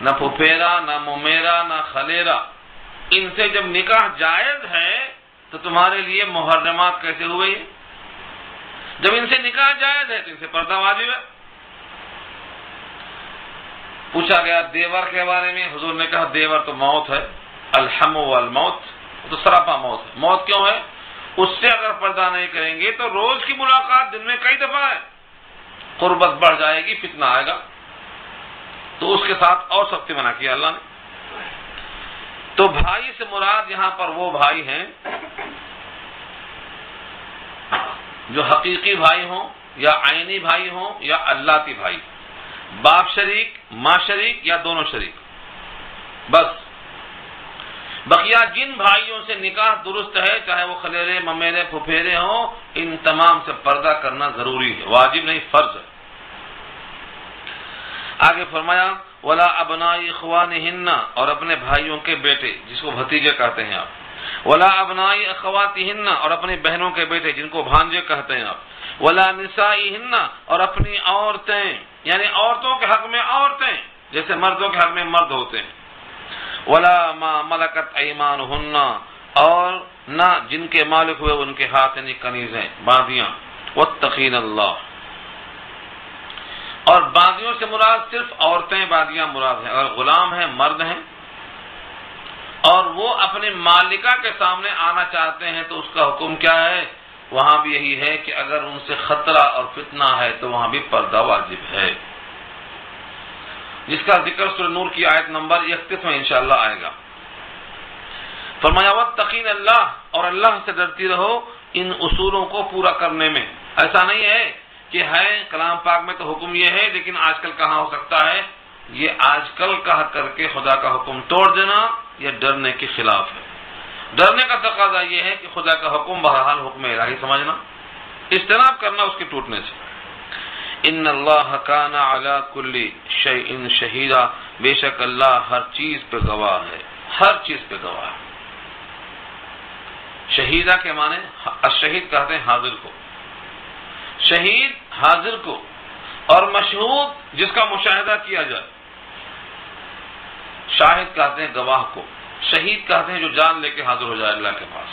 نہ پھوپھیرا، نہ ممیرا، نہ خلیرا۔ ان سے جب نکاح جائز ہے تو تمہارے لیے محرمات کیسے ہوئے؟ جب ان سے نکاح جائز ہے تو ان سے پردہ واجب ہے۔ پوچھا گیا دیور کے بارے میں، حضور نے کہا دیور تو موت ہے، الحم والموت، تو سراپا موت ہے۔ موت کیوں ہے؟ اس سے اگر پردہ نہیں کریں گے تو روز کی ملاقات دن میں کئی دفعہ ہے، قربت بڑھ جائے گی، فتنہ آئے گا، تو اس کے ساتھ اور سختی منع کیا اللہ نے۔ تو بھائی سے مراد یہاں پر وہ بھائی ہیں جو حقیقی بھائی ہوں یا عینی بھائی ہوں یا اللہتی بھائی، باپ شریک، ماں شریک یا دونوں شریک، بس۔ بقیہ جن بھائیوں سے نکاح درست ہے، چاہے وہ خلیرے، ممیرے، پھپھیرے ہوں، ان تمام سے پردہ کرنا ضروری ہے، واجب نہیں، فرض ہے۔ آگے فرمایا ولا ابنائی اخوانہن، اور اپنے بھائیوں کے بیٹے جس کو بھتیجے کہتے ہیں آپ، ولا ابنائی اخواتہن، اور اپنی بہنوں کے بیٹے جن کو بھانجے کہتے ہیں آپ، ولا نسائہن، اور اپنی عورتیں، یعنی عورتوں کے حق میں عورتیں جیسے مردوں کے حق میں مرد ہوتے ہیں، ولا ما ملکت ایمانہن، اور نہ جن کے مالک ہوئے ان کے ہاتھ یعنی کنیزیں، باندیاں، واتقین اللہ، اور باندیوں سے مراد صرف عورتیں باندیاں مراد ہیں، اگر غلام ہیں، مرد ہیں اور وہ اپنے مالکہ کے سامنے آنا چاہتے ہیں تو اس کا حکم کیا ہے؟ وہاں بھی یہی ہے کہ اگر ان سے خطرہ اور فتنہ ہے تو وہاں بھی پردہ واجب ہے، جس کا ذکر سورہ نور کی آیت نمبر 31 میں انشاءاللہ آئے گا۔ فرمایا واتقین اللہ، اور اللہ سے ڈرتی رہو ان اصولوں کو پورا کرنے میں۔ ایسا نہیں ہے کہ ہے کلام پاک میں تو حکم یہ ہے لیکن آج کل کہاں ہو سکتا ہے، یہ آج کل کہا کر کے خدا کا حکم توڑ دینا یہ ڈرنے کے خلاف ہے۔ ڈرنے کا تقاضا یہ ہے کہ خدا کا حکم بہرحال حکم الہی سمجھنا، اجتناب کرنا اس کے ٹوٹنے سے۔ ان اللہ کان علی کل شیء شہیدا، بے شک اللہ ہر چیز پہ گواہ ہے، ہر چیز پہ گواہ ہے۔ شہیدہ کے معنی الشہید کہتے ہیں حاضر کو، شہید حاضر کو، اور مشہود جس کا مشاہدہ کیا جائے، شاہد کہتے ہیں گواہ کو، شہید کہتے ہیں جو جان لے کے حاضر ہو جائے اللہ کے پاس۔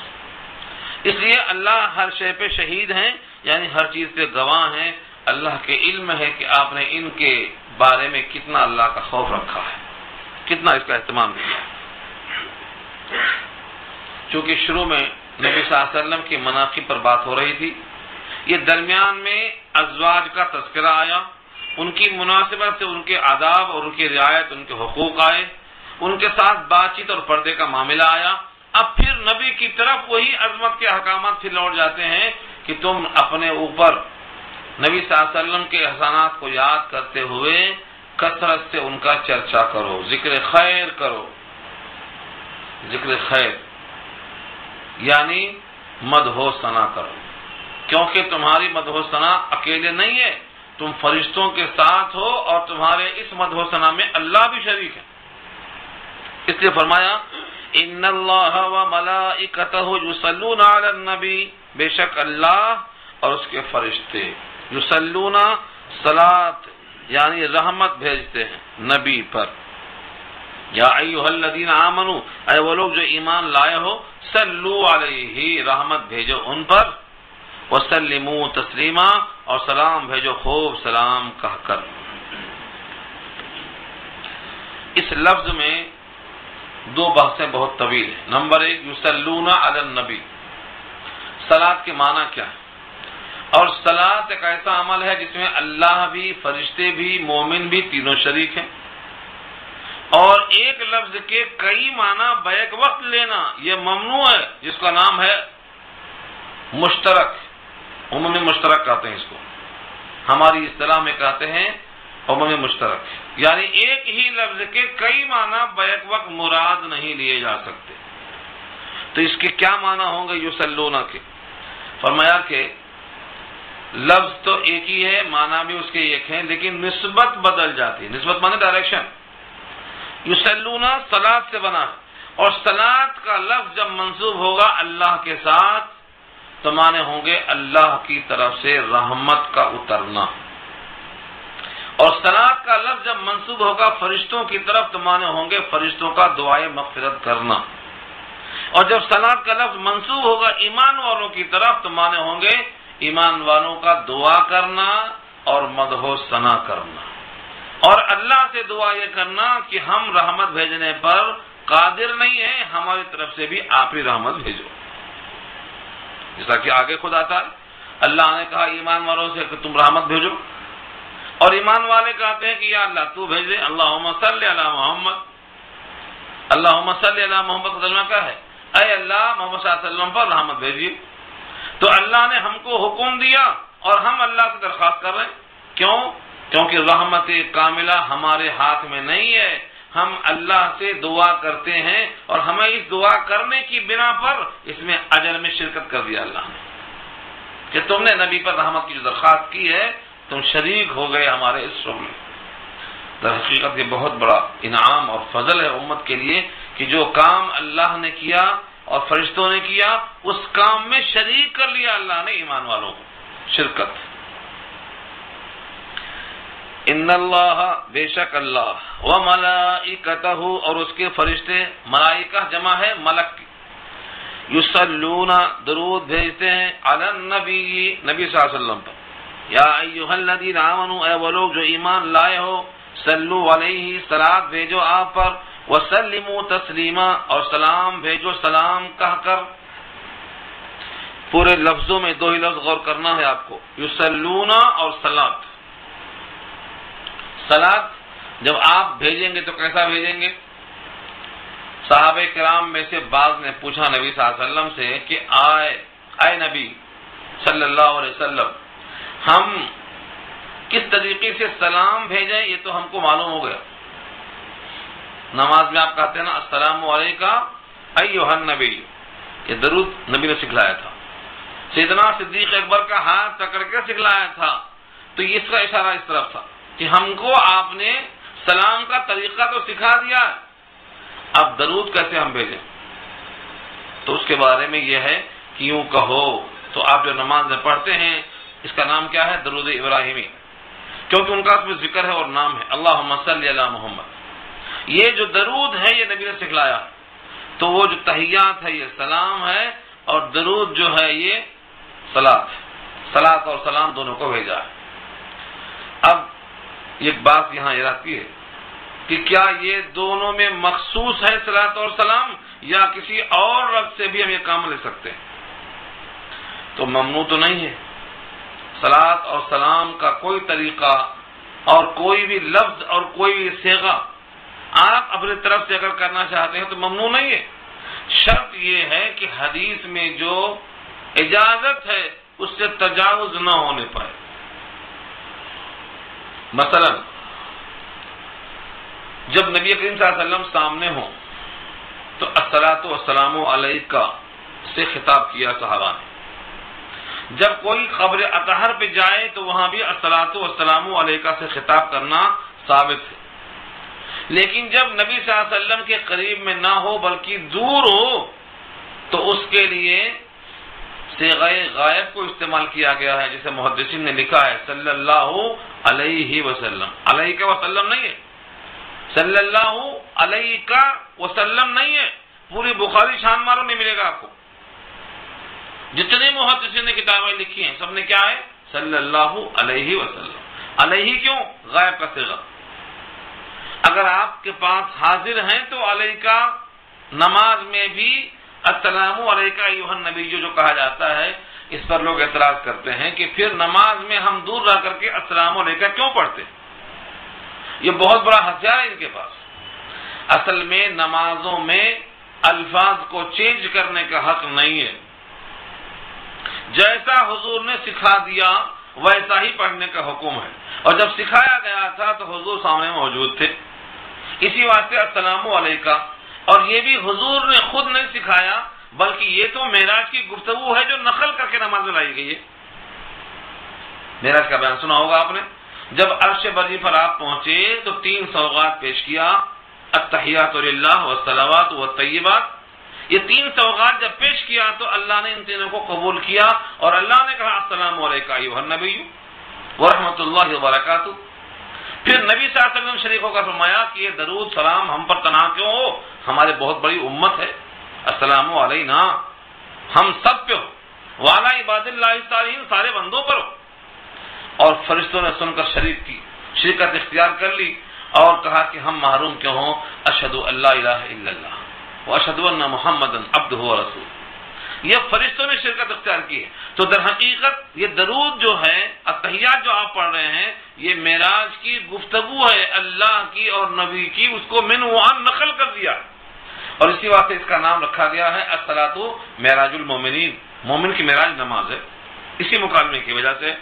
اس لیے اللہ ہر شے پہ شہید ہیں، یعنی ہر چیز پہ گواہ ہیں۔ اللہ کے علم ہے کہ آپ نے ان کے بارے میں کتنا اللہ کا خوف رکھا ہے، کتنا اس کا اہتمام کیا۔ چونکہ شروع میں نبی صلی اللہ علیہ وسلم کی مناقب پر بات ہو رہی تھی، یہ درمیان میں ازواج کا تذکرہ آیا، ان کی مناسبت سے ان کے آداب اور ان کی رعایت، ان کے حقوق آئے، ان کے ساتھ بات چیت اور پردے کا معاملہ آیا۔ اب پھر نبی کی طرف وہی عظمت کے احکامات پھر لوٹ جاتے ہیں کہ تم اپنے اوپر نبی صلی اللہ علیہ وسلم کے احسانات کو یاد کرتے ہوئے کثرت سے ان کا چرچا کرو، ذکر خیر کرو، ذکر خیر۔ یعنی مدح و ثنا کرو، کیونکہ تمہاری مدح و ثنا اکیلے نہیں ہے، تم فرشتوں کے ساتھ ہو اور تمہارے اس مدح و ثنا میں اللہ بھی شریک ہے۔ اس لیے فرمایا ان اللہ و ملائکتہ یصلون علی النبی، بے شک اللہ اور اس کے فرشتے یصلون صلاۃ یعنی رحمت بھیجتے ہیں نبی پر۔ یا ایھا الذین آمنوا، اے وہ لوگ جو ایمان لائے ہو، صلو علیہ رحمت بھیجو ان پر، وسلموا تسلیما اور سلام بھیجو خوب سلام کہہ کر۔ اس لفظ میں دو بحثیں بہت طویل ہیں۔ نمبر ایک، یصلون علی النبی، صلاۃ کے معنی کیا ہے؟ اور صلاۃ ایک ایسا عمل ہے جس میں اللہ بھی، فرشتے بھی، مومن بھی تینوں شریک ہیں، اور ایک لفظ کے کئی معنی بیک وقت لینا یہ ممنوع ہے، جس کا نام ہے مشترک، عمومی مشترک کہتے ہیں اس کو، ہماری اصطلاح میں کہتے ہیں عمومی مشترک، یعنی ایک ہی لفظ کے کئی معنی بیک وقت مراد نہیں لیے جا سکتے۔ تو اس کے کیا معنی ہوں گے یصلون کے؟ فرمایا کہ لفظ تو ایک ہی ہے، معنی بھی اس کے ایک ہیں، لیکن نسبت بدل جاتی ہے۔ نسبت معنی ڈائریکشن۔ یصلون صلاۃ سے بنا ہے، اور صلاۃ کا لفظ جب منسوب ہوگا اللہ کے ساتھ تو معنی ہوں گے اللہ کی طرف سے رحمت کا اترنا، اور صلاۃ کا لفظ جب منسوب ہوگا فرشتوں کی طرف تو معنی ہوں گے فرشتوں کا دعائے مغفرت کرنا، اور جب صلاۃ کا لفظ منسوب ہوگا ایمان والوں کی طرف تو معنی ہوں گے ایمان والوں کا دعا کرنا اور مدح و ثنا کرنا، اور اللہ سے دعا یہ کرنا کہ ہم رحمت بھیجنے پر قادر نہیں ہیں، ہماری طرف سے بھی آپ ہی رحمت بھیجو، جیسا کہ آگے خود آتا ہے۔ اللہ نے کہا ایمان والوں سے کہ تم رحمت بھیجو، اور ایمان والے کہتے ہیں کہ یا اللہ تو بھیج دے، اللہم صلی علی محمد، اللہم صلی علی محمد کا ترجمہ کیا ہے؟ اے اللہ محمد صلی اللہ علیہ وسلم پر رحمت بھیجیے۔ تو اللہ نے ہم کو حکم دیا اور ہم اللہ سے درخواست کر رہے ہیں، کیوں؟ کیونکہ رحمت کاملہ ہمارے ہاتھ میں نہیں ہے، ہم اللہ سے دعا کرتے ہیں، اور ہمیں اس دعا کرنے کی بنا پر اس میں اجر میں شرکت کر دیا اللہ نے، کہ تم نے نبی پر رحمت کی جو درخواست کی ہے تم شریک ہو گئے ہمارے اس شغل میں۔ در حقیقت یہ بہت بڑا انعام اور فضل ہے امت کے لیے کہ جو کام اللہ نے کیا اور فرشتوں نے کیا اس کام میں شریک کر لیا اللہ نے ایمان والوں کو، شرکت۔ ان اللہ، بے شک اللہ، وملائکتہ اور اس کے فرشتے، ملائکہ جمع ہے ملک کی، یصلون درود بھیجتے ہیں علی النبی، نبی صلی اللہ علیہ وسلم پر، یا ایھا الذین آمنوا، اے وہ لوگ جو ایمان لائے ہو، صلو علیہ صلاۃ بھیجو آپ پر، وسلموا تسلیما اور سلام بھیجو سلام کہہ کر۔ پورے لفظوں میں دو ہی لفظ غور کرنا ہے آپ کو، یصلون اور صلاۃ۔ صلاۃ جب آپ بھیجیں گے تو کیسا بھیجیں گے؟ صحابہ کرام میں سے بعض نے پوچھا نبی صلی اللہ علیہ وسلم سے کہ اے نبی صلی اللہ علیہ وسلم، ہم کس طریقے سے سلام بھیجیں؟ یہ تو ہم کو معلوم ہو گیا، نماز میں آپ کہتے ہیں نا السلام علیکم ایھا النبی، یہ درود نبی نے سکھلایا تھا، سیدنا صدیق اکبر کا ہاتھ پکڑ کے سکھلایا تھا، تو اس کا اشارہ اس طرف تھا کہ ہم کو آپ نے سلام کا طریقہ تو سکھا دیا، اب درود کیسے ہم بھیجیں؟ تو اس کے بارے میں یہ ہے کہ یوں کہو، تو آپ جو نماز میں پڑھتے ہیں اس کا نام کیا ہے؟ درود ابراہیمی، کیونکہ ان کا اس میں ذکر ہے اور نام ہے اللہم صلی علی محمد۔ یہ جو درود ہے یہ نبی نے سکھلایا ہے، تو وہ جو تحیات ہے یہ سلام ہے، اور درود جو ہے یہ صلاۃ، صلاۃ اور سلام دونوں کو بھیجا ہے۔ اب ایک بات یہاں یہ رہتی ہے کہ کیا یہ دونوں میں مخصوص ہے صلاۃ اور سلام، یا کسی اور لفظ سے بھی ہم یہ کام لے سکتے ہیں؟ تو ممنوع تو نہیں ہے، صلاۃ اور سلام کا کوئی طریقہ اور کوئی بھی لفظ اور کوئی بھی صیغہ آپ اپنی طرف سے اگر کرنا چاہتے ہیں تو ممنوع نہیں ہے، شرط یہ ہے کہ حدیث میں جو اجازت ہے اس سے تجاوز نہ ہونے پائے۔ مثلا جب نبی کریم صلی اللہ علیہ وسلم سامنے ہوں تو الصلاۃ والسلام علیک سے خطاب کیا صحابہ نے. جب کوئی قبر اطہر پہ جائے تو وہاں بھی الصلاۃ والسلام علیکہ سے خطاب کرنا ثابت ہے. لیکن جب نبی صلی اللہ علیہ وسلم کے قریب میں نہ ہو بلکہ دور ہو تو اس کے لیے صیغہ غائب کو استعمال کیا گیا ہے، جسے محدثین نے لکھا ہے صلی اللہ علیہ وسلم. علیہ وسلم نہیں ہے، صلی اللہ علیہ وسلم نہیں ہے. پوری بخاری چھان مارو نہیں ملے گا آپ کو. جتنے محدثین نے کتابیں لکھی ہیں سب نے کیا ہے؟ صلی اللہ علیہ وسلم. علیہ کیوں؟ غائب کا صیغہ. اگر آپ کے پاس حاضر ہیں تو علیہ کا نماز میں بھی السلام علیکہ ایھا النبی جو کہا جاتا ہے، اس پر لوگ اعتراض کرتے ہیں کہ پھر نماز میں ہم دور رہ کر کے السلام علیکہ کیوں پڑھتے ہیں؟ یہ بہت بڑا ہتھیار ہے ان کے پاس. اصل میں نمازوں میں الفاظ کو چینج کرنے کا حق نہیں ہے. جیسا حضور نے سکھا دیا ویسا ہی پڑھنے کا حکم ہے، اور جب سکھایا گیا تھا تو حضور سامنے موجود تھے. اسی واسطے السلام علیکہ، اور یہ بھی حضور نے خود نہیں سکھایا بلکہ یہ تو معراج کی گفتگو ہے جو نقل کر کے نماز میں لائی گئی ہے. معراج کا بیان سنا ہوگا آپ نے. جب عرش بری پر آپ پہنچے تو 3 سوغات پیش کیا، التحیات للہ والصلوات والطیبات. یہ 3 سوغات جب پیش کیا تو اللہ نے ان تینوں کو قبول کیا اور اللہ نے کہا السلام علیکہ ایھا النبی ورحمۃ اللہ وبرکاتہ. پھر نبی صلی اللہ علیہ وسلم شریف کا فرمایا کہ یہ درود سلام ہم پر تنہا کیوں ہو، ہمارے بہت بڑی امت ہے، السلام علینا ہم سب پہ ہو، وعلی عباد اللہ الصالحین سارے بندوں پر ہو. اور فرشتوں نے سن کر شرکت اختیار کر لی اور کہا کہ ہم محروم کیوں ہوں، اشہد ان لا الہ الا اللہ واشہد ان محمدا عبدہ ورسولہ. یہ فرشتوں نے شرکت اختیار کی ہے. تو در حقیقت یہ درود جو ہے، التحیات جو آپ پڑھ رہے ہیں، یہ معراج کی گفتگو ہے اللہ کی اور نبی کی، اس کو من وعن نقل کر دیا اور اسی واسطے اس کا نام رکھا گیا ہے الصلاۃ معراج المومنین. مومن کی معراج نماز ہے اسی مکالمے کی وجہ سے،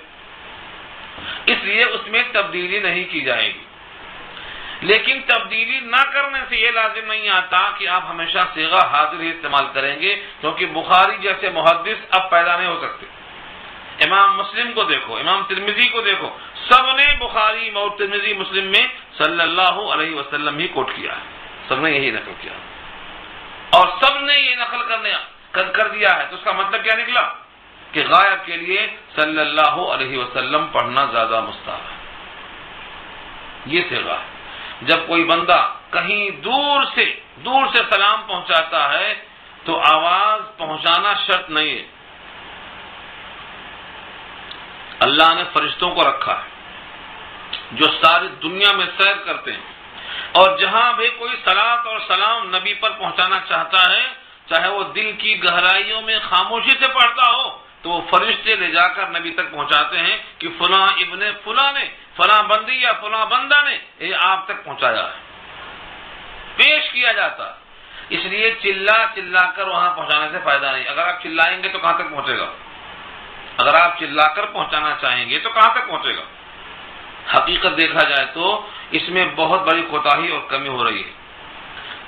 اس لیے اس میں تبدیلی نہیں کی جائے گی. لیکن تبدیلی نہ کرنے سے یہ لازم نہیں آتا کہ آپ ہمیشہ صیغہ حاضر ہی استعمال کریں گے، کیونکہ بخاری جیسے محدث اب پیدا نہیں ہو سکتے. امام مسلم کو دیکھو، امام ترمذی کو دیکھو، سب نے بخاری اور ترمذی مسلم میں صلی اللہ علیہ وسلم ہی کوٹ کیا ہے، سب نے یہی نقل کیا اور سب نے یہ نقل کر دیا ہے. تو اس کا مطلب کیا نکلا کہ غائب کے لیے صلی اللہ علیہ وسلم پڑھنا زیادہ مستحب ہے. یہ صیغہ ہے. جب کوئی بندہ کہیں دور سے سلام پہنچاتا ہے تو آواز پہنچانا شرط نہیں ہے. اللہ نے فرشتوں کو رکھا ہے جو ساری دنیا میں سیر کرتے ہیں، اور جہاں بھی کوئی صلات اور سلام نبی پر پہنچانا چاہتا ہے، چاہے وہ دل کی گہرائیوں میں خاموشی سے پڑھتا ہو، تو وہ فرشتے لے جا کر نبی تک پہنچاتے ہیں کہ فلاں ابن فلاں نے، فلاں بندی یا فلاں بندہ نے یہ آپ تک پہنچایا ہے، پیش کیا جاتا. اس لیے چلا کر وہاں پہنچانے سے فائدہ نہیں. اگر آپ چلائیں گے تو کہاں تک پہنچے گا؟ اگر آپ چلا کر پہنچانا چاہیں گے تو کہاں تک پہنچے گا؟ حقیقت دیکھا جائے تو اس میں بہت بڑی کوتاہی اور کمی ہو رہی ہے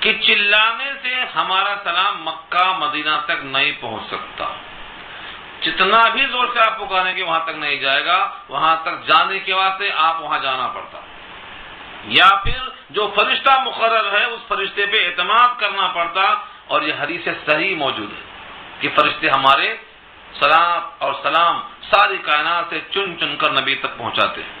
کہ چلانے سے ہمارا سلام مکہ مدینہ تک نہیں پہنچ سکتا. جتنا بھی زور سے آپ پکاریں گے وہاں تک نہیں جائے گا. وہاں تک جانے کے واسطے آپ وہاں جانا پڑتا، یا پھر جو فرشتہ مقرر ہے اس فرشتے پہ اعتماد کرنا پڑتا. اور یہ حدیث صحیح موجود ہے کہ فرشتے ہمارے سلام اور سلام ساری کائنات سے چن کر نبی تک پہنچاتے ہیں.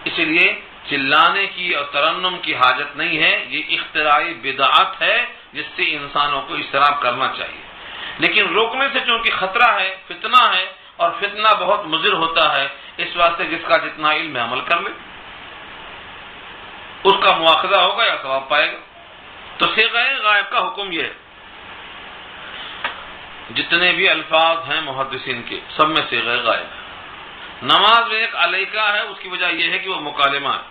اسی لیے چلانے کی اور ترنم کی حاجت نہیں ہے. یہ اختراعی بدعت ہے جس سے انسانوں کو اجتناب کرنا چاہیے. لیکن روکنے سے چونکہ خطرہ ہے، فتنہ ہے، اور فتنہ بہت مضر ہوتا ہے، اس واسطے جس کا جتنا علم ہے عمل کر لے، اس کا مواخذہ ہوگا یا ثواب پائے گا. تو صیغہ غائب کا حکم یہ ہے. جتنے بھی الفاظ ہیں محدثین کے سب میں صیغہ غائب ہے. نماز میں ایک علیکہ ہے، اس کی وجہ یہ ہے کہ وہ مکالمہ ہے.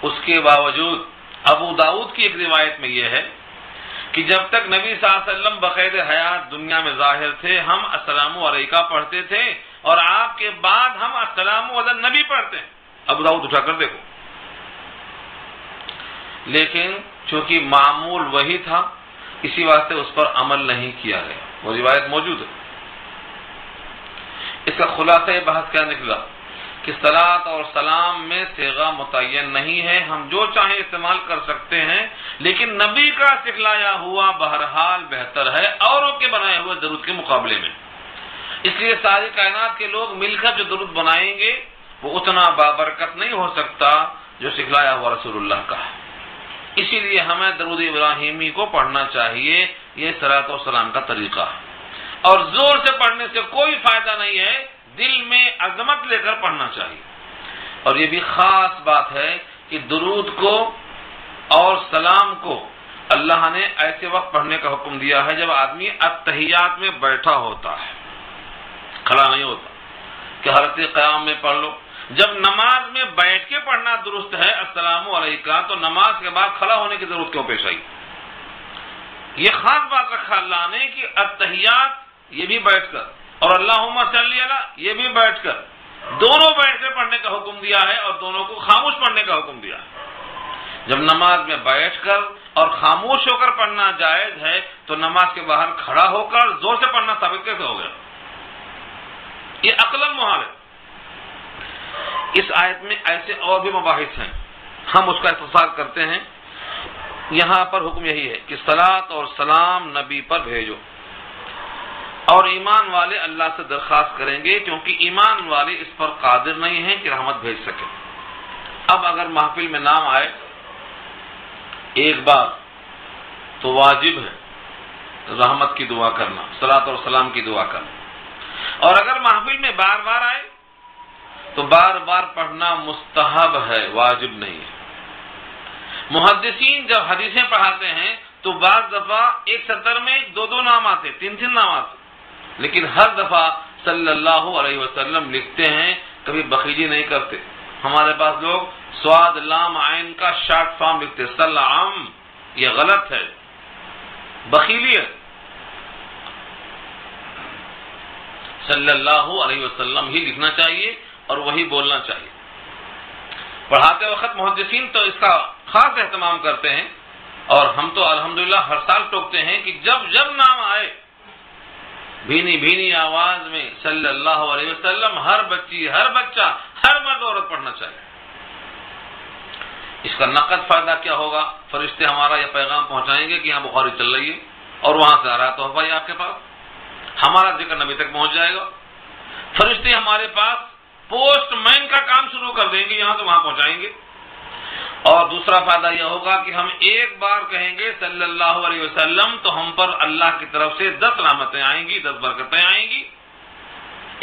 اس کے باوجود ابو داؤد کی ایک روایت میں یہ ہے کہ جب تک نبی صلی اللہ علیہ وسلم بقید حیات دنیا میں ظاہر تھے ہم السلام علیکہ پڑھتے تھے، اور آپ کے بعد ہم السلام علی النبی پڑھتے ہیں. ابو داؤد اٹھا کر دیکھو. لیکن چونکہ معمول وہی تھا اسی واسطے اس پر عمل نہیں کیا گیا، وہ روایت موجود ہے۔ اس کا خلاصہ یہ بحث کیا نکلا کہ صلاۃ اور سلام میں صیغہ متعین نہیں ہے، ہم جو چاہیں استعمال کر سکتے ہیں، لیکن نبی کا سکھلایا ہوا بہرحال بہتر ہے اوروں کے بنائے ہوئے درود کے مقابلے میں۔ اس لیے ساری کائنات کے لوگ مل کر جو درود بنائیں گے وہ اتنا بابرکت نہیں ہو سکتا جو سکھلایا ہوا رسول اللہ کا ہے۔ اسی لیے ہمیں درود ابراہیمی کو پڑھنا چاہیے، یہ صلاۃ و سلام کا طریقہ ہے، اور زور سے پڑھنے سے کوئی فائدہ نہیں ہے، دل میں عظمت لے کر پڑھنا چاہیے۔ اور یہ بھی خاص بات ہے کہ درود کو اور سلام کو اللہ نے ایسے وقت پڑھنے کا حکم دیا ہے جب آدمی التحیات میں بیٹھا ہوتا ہے، کھڑا نہیں ہوتا کہ حالت قیام میں پڑھ لو۔ جب نماز میں بیٹھ کے پڑھنا درست ہے السلام علیکم، تو نماز کے بعد کھڑا ہونے کی ضرورت کیوں پیش آئی؟ یہ خاص بات رکھا اللہ نے کہ التحیات یہ بھی بیٹھ کر، اور اللہم صلی علی یہ بھی بیٹھ کر، دونوں بیٹھ کر پڑھنے کا حکم دیا ہے، اور دونوں کو خاموش پڑھنے کا حکم دیا ہے۔ جب نماز میں بیٹھ کر اور خاموش ہو کر پڑھنا جائز ہے تو نماز کے باہر کھڑا ہو کر زور سے پڑھنا ثابت کیسے ہو گیا؟ یہ عقلاً محال ہے۔ اس آیت میں ایسے اور بھی مباحث ہیں، ہم اس کا اختصار کرتے ہیں۔ یہاں پر حکم یہی ہے کہ صلاۃ اور سلام نبی پر بھیجو، اور ایمان والے اللہ سے درخواست کریں گے کیونکہ ایمان والے اس پر قادر نہیں ہیں کہ رحمت بھیج سکیں۔ اب اگر محفل میں نام آئے ایک بار تو واجب ہے رحمت کی دعا کرنا، صلاۃ اور سلام کی دعا کرنا، اور اگر محفل میں بار بار آئے تو بار بار پڑھنا مستحب ہے، واجب نہیں ہے۔ محدثین جب حدیثیں پڑھاتے ہیں تو بعض دفعہ ایک سطر میں دو نام آتے، تین نام آتے، لیکن ہر دفعہ صلی اللہ علیہ وسلم لکھتے ہیں، کبھی بخیلی نہیں کرتے۔ ہمارے پاس لوگ سواد لام عین کا شارٹ فارم لکھتے سلام، یہ غلط ہے، بخیلی ہے۔ صلی اللہ علیہ وسلم ہی لکھنا چاہیے اور وہی بولنا چاہیے۔ پڑھاتے وقت محدثین تو اس کا خاص اہتمام کرتے ہیں، اور ہم تو الحمدللہ ہر سال ٹوکتے ہیں کہ جب جب نام آئے بھینی بھینی آواز میں صلی اللہ علیہ وسلم، ہر بچی، ہر بچہ، ہر مرد عورت پڑھنا چاہیے۔ اس کا نقد فائدہ کیا ہوگا؟ فرشتے ہمارا یہ پیغام پہنچائیں گے کہ یہاں بخاری چل رہی ہے، اور وہاں سے آ رہا تو بھائی آپ کے پاس ہمارا ذکر نبی تک پہنچ جائے گا۔ فرشتے ہمارے پاس پوسٹ مین کا کام شروع کر دیں گے، یہاں سے وہاں پہنچائیں گے۔ اور دوسرا فائدہ یہ ہوگا کہ ہم ایک بار کہیں گے صلی اللہ علیہ وسلم تو ہم پر اللہ کی طرف سے 10 رحمتیں آئیں گی، 10 برکتیں آئیں گی۔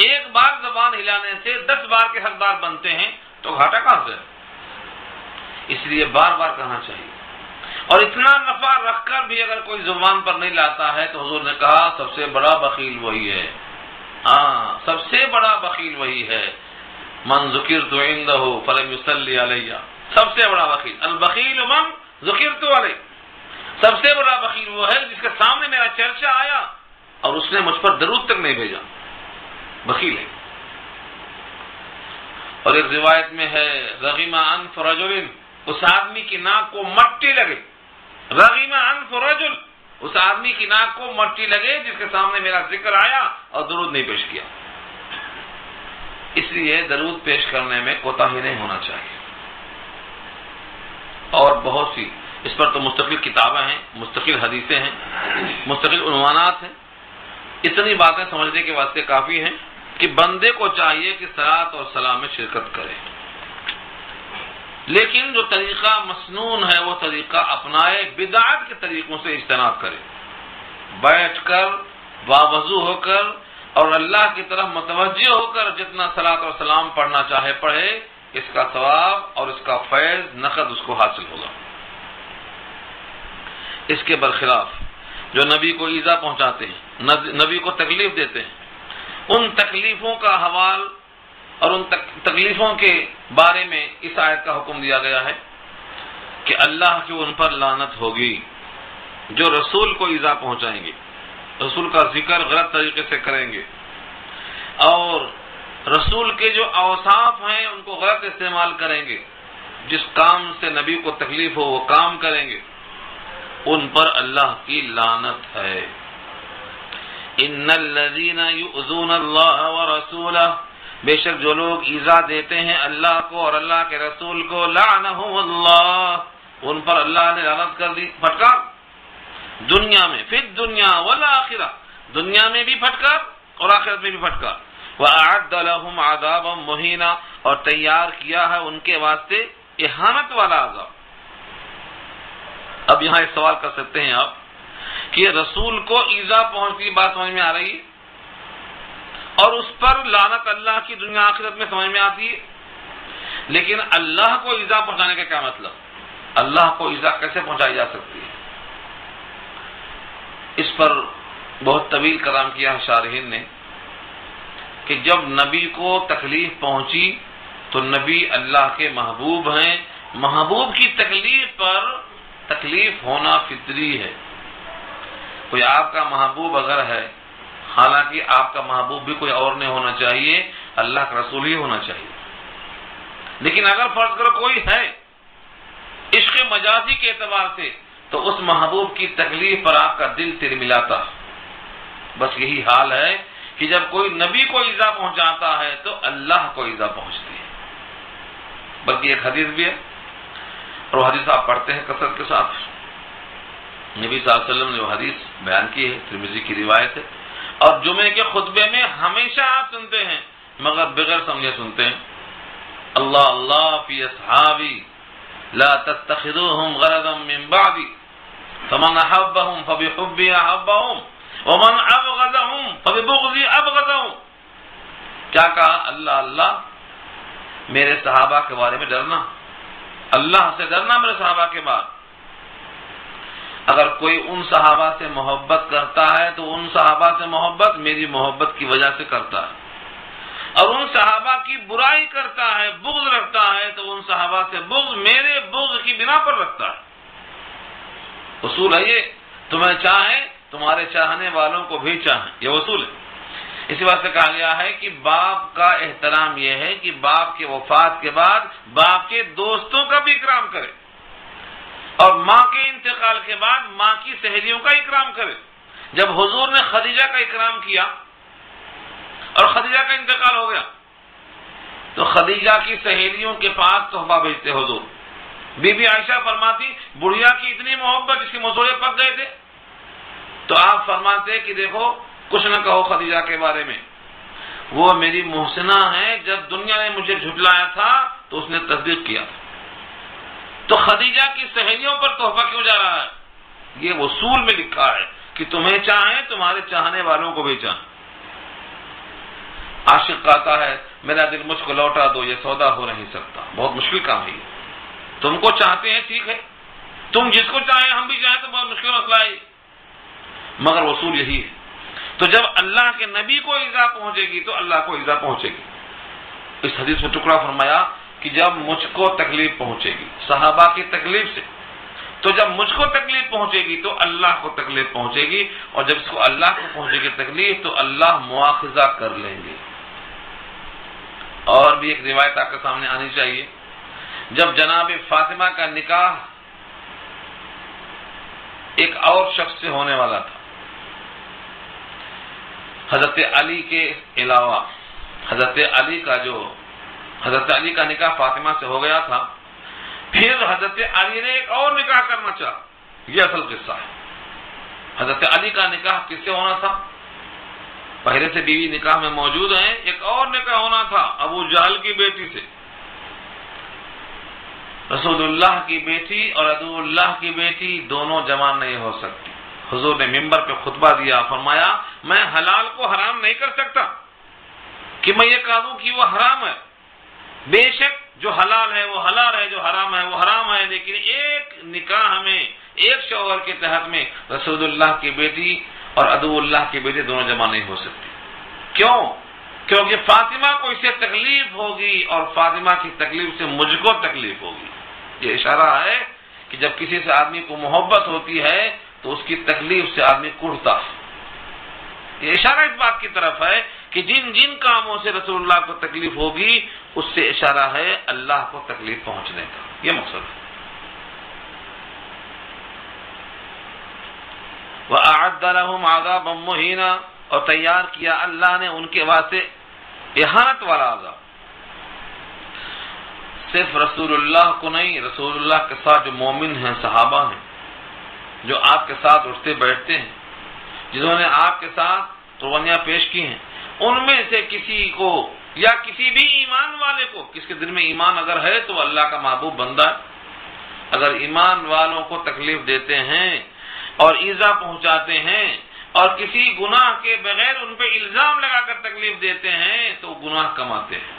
ایک بار زبان ہلانے سے 10 بار کے حقدار بنتے ہیں، تو گھاٹا کہاں سے ہے؟ اس لیے بار بار کہنا چاہیے۔ اور اتنا نفع رکھ کر بھی اگر کوئی زبان پر نہیں لاتا ہے تو حضور نے کہا سب سے بڑا بخیل وہی ہے، ہاں سب سے بڑا بخیل وہی ہے، من ذکرت عنده فلم يصلي علیہ، سب سے بڑا بخیل، البخیل من ذکرت علیہ، سب سے بڑا بخیل وہ ہے جس کے سامنے میرا چرچا آیا اور اس نے مجھ پر درود تک نہیں بھیجا، بخیل ہے۔ اور ایک روایت میں ہے رغم انف رجل، اس آدمی کی ناک کو مٹی لگے، رغم انف رجل، اس آدمی کی ناک کو مٹی لگے جس کے سامنے میرا ذکر آیا اور درود نہیں پیش کیا۔ اس لیے درود پیش کرنے میں کوتاہی نہیں ہونا چاہیے۔ اور بہت سی اس پر تو مستقل کتابیں ہیں، مستقل حدیثیں ہیں، مستقل عنوانات ہیں۔ اتنی باتیں سمجھنے کے واسطے کافی ہیں کہ بندے کو چاہیے کہ صلاۃ اور سلام میں شرکت کرے، لیکن جو طریقہ مسنون ہے وہ طریقہ اپنائے، بدعت کے طریقوں سے اجتناب کرے، بیٹھ کر باوضو ہو کر اور اللہ کی طرف متوجہ ہو کر جتنا صلاۃ اور سلام پڑھنا چاہے پڑھے، اس کا ثواب اور اس کا فیض نقد اس کو حاصل ہوگا۔ اس کے برخلاف جو نبی کو ایذا پہنچاتے ہیں، نبی کو تکلیف دیتے ہیں، ان تکلیفوں کا حوال اور ان تکلیفوں کے بارے میں اس آیت کا حکم دیا گیا ہے کہ اللہ کی ان پر لعنت ہوگی جو رسول کو ایذا پہنچائیں گے، رسول کا ذکر غلط طریقے سے کریں گے، اور رسول کے جو اوصاف ہیں ان کو غلط استعمال کریں گے، جس کام سے نبی کو تکلیف ہو وہ کام کریں گے، ان پر اللہ کی لعنت ہے۔ ان الذین یؤذون اللہ ورسولہ، بے شک جو لوگ ایذا دیتے ہیں اللہ کو اور اللہ کے رسول کو، لعنہم اللہ، ان پر اللہ نے لعنت کر دی، پھٹکار، دنیا میں، فی الدنیا والآخرہ، دنیا میں بھی پھٹکار اور آخرت میں بھی پھٹکار، وَأَعَدَّ لَهُمْ عَذَابًا مُهِينًا، اور تیار کیا ہے ان کے واسطے اہانت والا عذاب۔ اب یہاں ایک سوال کر سکتے ہیں آپ کہ رسول کو ایذا پہنچتی بات سمجھ میں آ رہی ہے اور اس پر لعنت اللہ کی دنیا آخرت میں سمجھ میں آتی ہے، لیکن اللہ کو ایذا پہنچانے کا کیا مطلب؟ اللہ کو ایذا کیسے پہنچائی جا سکتی ہے؟ اس پر بہت طویل کلام کیا ہے شارحین نے کہ جب نبی کو تکلیف پہنچی تو نبی اللہ کے محبوب ہیں، محبوب کی تکلیف پر تکلیف ہونا فطری ہے۔ کوئی آپ کا محبوب اگر ہے، حالانکہ آپ کا محبوب بھی کوئی اور نہیں ہونا چاہیے، اللہ کا رسول ہی ہونا چاہیے، لیکن اگر فرض کرو کوئی ہے عشق مجازی کے اعتبار سے، تو اس محبوب کی تکلیف پر آپ کا دل تلملاتا۔ بس یہی حال ہے کہ جب کوئی نبی کو ایذا پہنچاتا ہے تو اللہ کو ایذا پہنچتی ہے۔ بلکہ ایک حدیث بھی ہے، اور وہ حدیث آپ پڑھتے ہیں کثرت کے ساتھ، نبی صلی اللہ علیہ وسلم نے وہ حدیث بیان کی ہے، ترمذی کی روایت ہے، اور جمعے کے خطبے میں ہمیشہ آپ سنتے ہیں مگر بغیر سمجھے سنتے ہیں، اللہ اللہ فی اصحابی لا تتخذوهم غرضا من بعدی فمن احبهم فبحبی احبهم ومن ابغضهم فببغضی ابغضهم۔ کیا کہا؟ اللہ اللہ میرے صحابہ کے بارے میں ڈرنا، اللہ سے ڈرنا میرے صحابہ کے بعد۔ اگر کوئی ان صحابہ سے محبت کرتا ہے تو ان صحابہ سے محبت میری محبت کی وجہ سے کرتا ہے، اور ان صحابہ کی برائی کرتا ہے، بغض رکھتا ہے، تو ان صحابہ سے بغض میرے بغض کی بنا پر رکھتا ہے۔ اصول ہے یہ، تمہیں چاہیں تمہارے چاہنے والوں کو بھی چاہیں، یہ اصول ہے۔ اسی بات سے کہا گیا ہے کہ باپ کا احترام یہ ہے کہ باپ کے وفات کے بعد باپ کے دوستوں کا بھی اکرام کرے، اور ماں کے انتقال کے بعد ماں کی سہیلیوں کا اکرام کرے۔ جب حضور نے خدیجہ کا اکرام کیا اور خدیجہ کا انتقال ہو گیا تو خدیجہ کی سہیلیوں کے پاس تحفہ بھیجتے حضور۔ بی بی عائشہ فرماتی بڑھیا کی اتنی محبت، اس کے مسوڑے پک گئے تھے، تو آپ فرماتے کہ دیکھو کچھ نہ کہو خدیجہ کے بارے میں، وہ میری محسنہ ہے، جب دنیا نے مجھے جھٹلایا تھا تو اس نے تصدیق کیا تھا۔ تو خدیجہ کی سہیلیوں پر تحفہ کیوں جا رہا ہے؟ یہ اصول میں لکھا ہے کہ تمہیں چاہیں تمہارے چاہنے والوں کو بھی چاہیں۔ عاشق کہتا ہے میرا دل مجھ کو لوٹا دو، یہ سودا ہو نہیں سکتا، بہت مشکل کام ہے یہ۔ تم کو چاہتے ہیں ٹھیک ہے، تم جس کو چاہیں ہم بھی چاہیں تو بہت مشکل مسئلہ ہے، مگر اصول یہی ہے۔ تو جب اللہ کے نبی کو ایذا پہنچے گی تو اللہ کو ایذا پہنچے گی۔ اس حدیث میں ٹکڑا فرمایا کہ جب مجھ کو تکلیف پہنچے گی صحابہ کی تکلیف سے، تو جب مجھ کو تکلیف پہنچے گی تو اللہ کو تکلیف پہنچے گی، اور جب اس کو اللہ کو پہنچے گی تکلیف تو اللہ مواخذہ کر لیں گے۔ اور بھی ایک روایت آپ کے سامنے آنی چاہیے، جب جناب فاطمہ کا نکاح ایک اور شخص سے ہونے والا تھا، حضرت علی کے علاوہ حضرت علی کا نکاح فاطمہ سے ہو گیا تھا، پھر حضرت علی نے ایک اور نکاح کرنا چاہا۔ یہ اصل قصہ ہے۔ حضرت علی کا نکاح کس سے ہونا تھا؟ پہلے سے بیوی نکاح میں موجود ہیں، ایک اور نکاح ہونا تھا ابو جہل کی بیٹی سے۔ رسول اللہ کی بیٹی اور عدو اللہ کی بیٹی دونوں جمع نہیں ہو سکتی۔ حضور نے ممبر پہ خطبہ دیا، فرمایا میں حلال کو حرام نہیں کر سکتا کہ میں یہ کہہ دوں کہ وہ حرام ہے۔ بے شک جو حلال ہے وہ حلال ہے، جو حرام ہے وہ حرام ہے، لیکن ایک نکاح میں ایک شوہر کے تحت میں رسول اللہ کی بیٹی اور عدو اللہ کی بیٹی دونوں جمع نہیں ہو سکتی۔ کیوں؟ کیونکہ فاطمہ کو اس سے تکلیف ہوگی اور فاطمہ کی تکلیف سے مجھ کو تکلیف ہوگی۔ یہ اشارہ ہے کہ جب کسی سے آدمی کو محبت ہوتی ہے تو اس کی تکلیف سے آدمی کڑتا ہے۔ یہ اشارہ اس بات کی طرف ہے کہ جن جن کاموں سے رسول اللہ کو تکلیف ہوگی اس سے اشارہ ہے اللہ کو تکلیف پہنچنے کا۔ یہ مقصد ہے۔ وَأَعَدَّ لَهُمْ عَذَابًا مُهِينًا، اور تیار کیا اللہ نے ان کے واسطے اہانت والا عذاب۔ صرف رسول اللہ کو نہیں، رسول اللہ کے ساتھ جو مومن ہیں، صحابہ ہیں، جو آپ کے ساتھ اٹھتے بیٹھتے ہیں، جنہوں نے آپ کے ساتھ قربانیاں پیش کی ہیں، ان میں سے کسی کو یا کسی بھی ایمان والے کو، کس کے دل میں ایمان اگر ہے تو اللہ کا محبوب بندہ ہے، اگر ایمان والوں کو تکلیف دیتے ہیں اور ایذا پہنچاتے ہیں اور کسی گناہ کے بغیر ان پہ الزام لگا کر تکلیف دیتے ہیں تو گناہ کماتے ہیں۔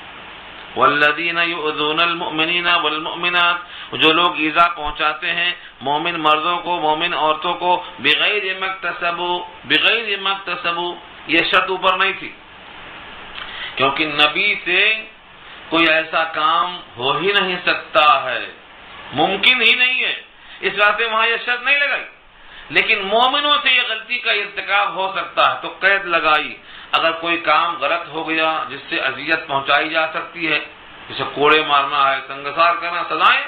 والذین یؤذون المؤمنین والمؤمنات، جو لوگ ایذا پہنچاتے ہیں مومن مردوں کو، مومن عورتوں کو، بغیر مکتسبوا، یہ شرط اوپر نہیں تھی، کیونکہ نبی سے کوئی ایسا کام ہو ہی نہیں سکتا ہے، ممکن ہی نہیں ہے، اس واسطے وہاں یہ شرط نہیں لگائی۔ لیکن مومنوں سے یہ غلطی کا ارتکاب ہو سکتا ہے تو قید لگائی، اگر کوئی کام غلط ہو گیا جس سے اذیت پہنچائی جا سکتی ہے، جیسے کوڑے مارنا ہے، سنگسار کرنا، سزائیں۔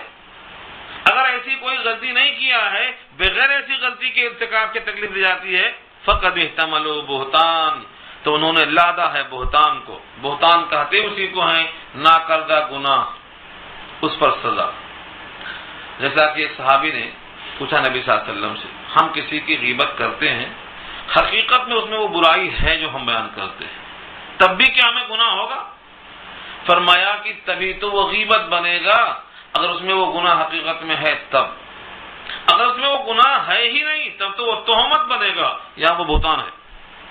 اگر ایسی کوئی غلطی نہیں کیا ہے، بغیر ایسی غلطی کے ارتکاب کی تکلیف دی جاتی ہے، فقد احتملوا بہتان، تو انہوں نے لادا ہے بہتان کو۔ بہتان کہتے اسی کو ہیں، ناکردہ گناہ، اس پر سزا۔ جیسا کہ ایک صحابی نے پوچھا نبی صلی اللہ علیہ وسلم سے، ہم کسی کی غیبت کرتے ہیں، حقیقت میں اس میں وہ برائی ہے جو ہم بیان کرتے ہیں، تب بھی کیا ہمیں گناہ ہوگا؟ فرمایا کہ تبھی تو وہ غیبت بنے گا اگر اس میں وہ گناہ حقیقت میں ہے تب، اگر اس میں وہ گناہ ہے ہی نہیں تب تو وہ تہمت بنے گا یا وہ بہتان ہے۔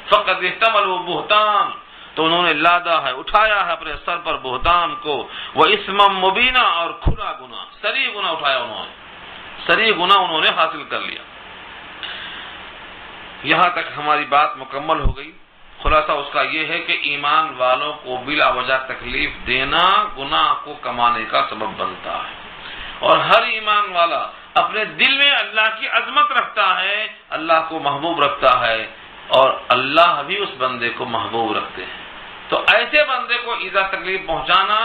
فقد احتملوا بہتان، تو انہوں نے لادا ہے، اٹھایا ہے اپنے سر پر بہتان کو، وہ اسم مبینہ، اور کھلا گناہ، صریح گناہ اٹھایا انہوں نے، صریح گناہ انہوں نے حاصل کر لیا۔ یہاں تک ہماری بات مکمل ہو گئی۔ خلاصہ اس کا یہ ہے کہ ایمان والوں کو بلا وجہ تکلیف دینا گناہ کو کمانے کا سبب بنتا ہے، اور ہر ایمان والا اپنے دل میں اللہ کی عظمت رکھتا ہے، اللہ کو محبوب رکھتا ہے، اور اللہ بھی اس بندے کو محبوب رکھتے ہیں۔ تو ایسے بندے کو ایذا تکلیف پہنچانا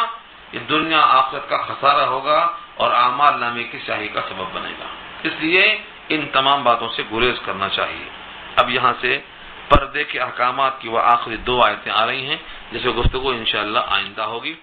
یہ دنیا آخرت کا خسارہ ہوگا اور اعمال نامے کی سیاہی کا سبب بنے گا، اس لیے ان تمام باتوں سے گریز کرنا چاہیے۔ اب یہاں سے پردے کے احکامات کی وہ آخری 2 آیتیں آ رہی ہیں، جس پہ گفتگو انشاءاللہ آئندہ ہوگی۔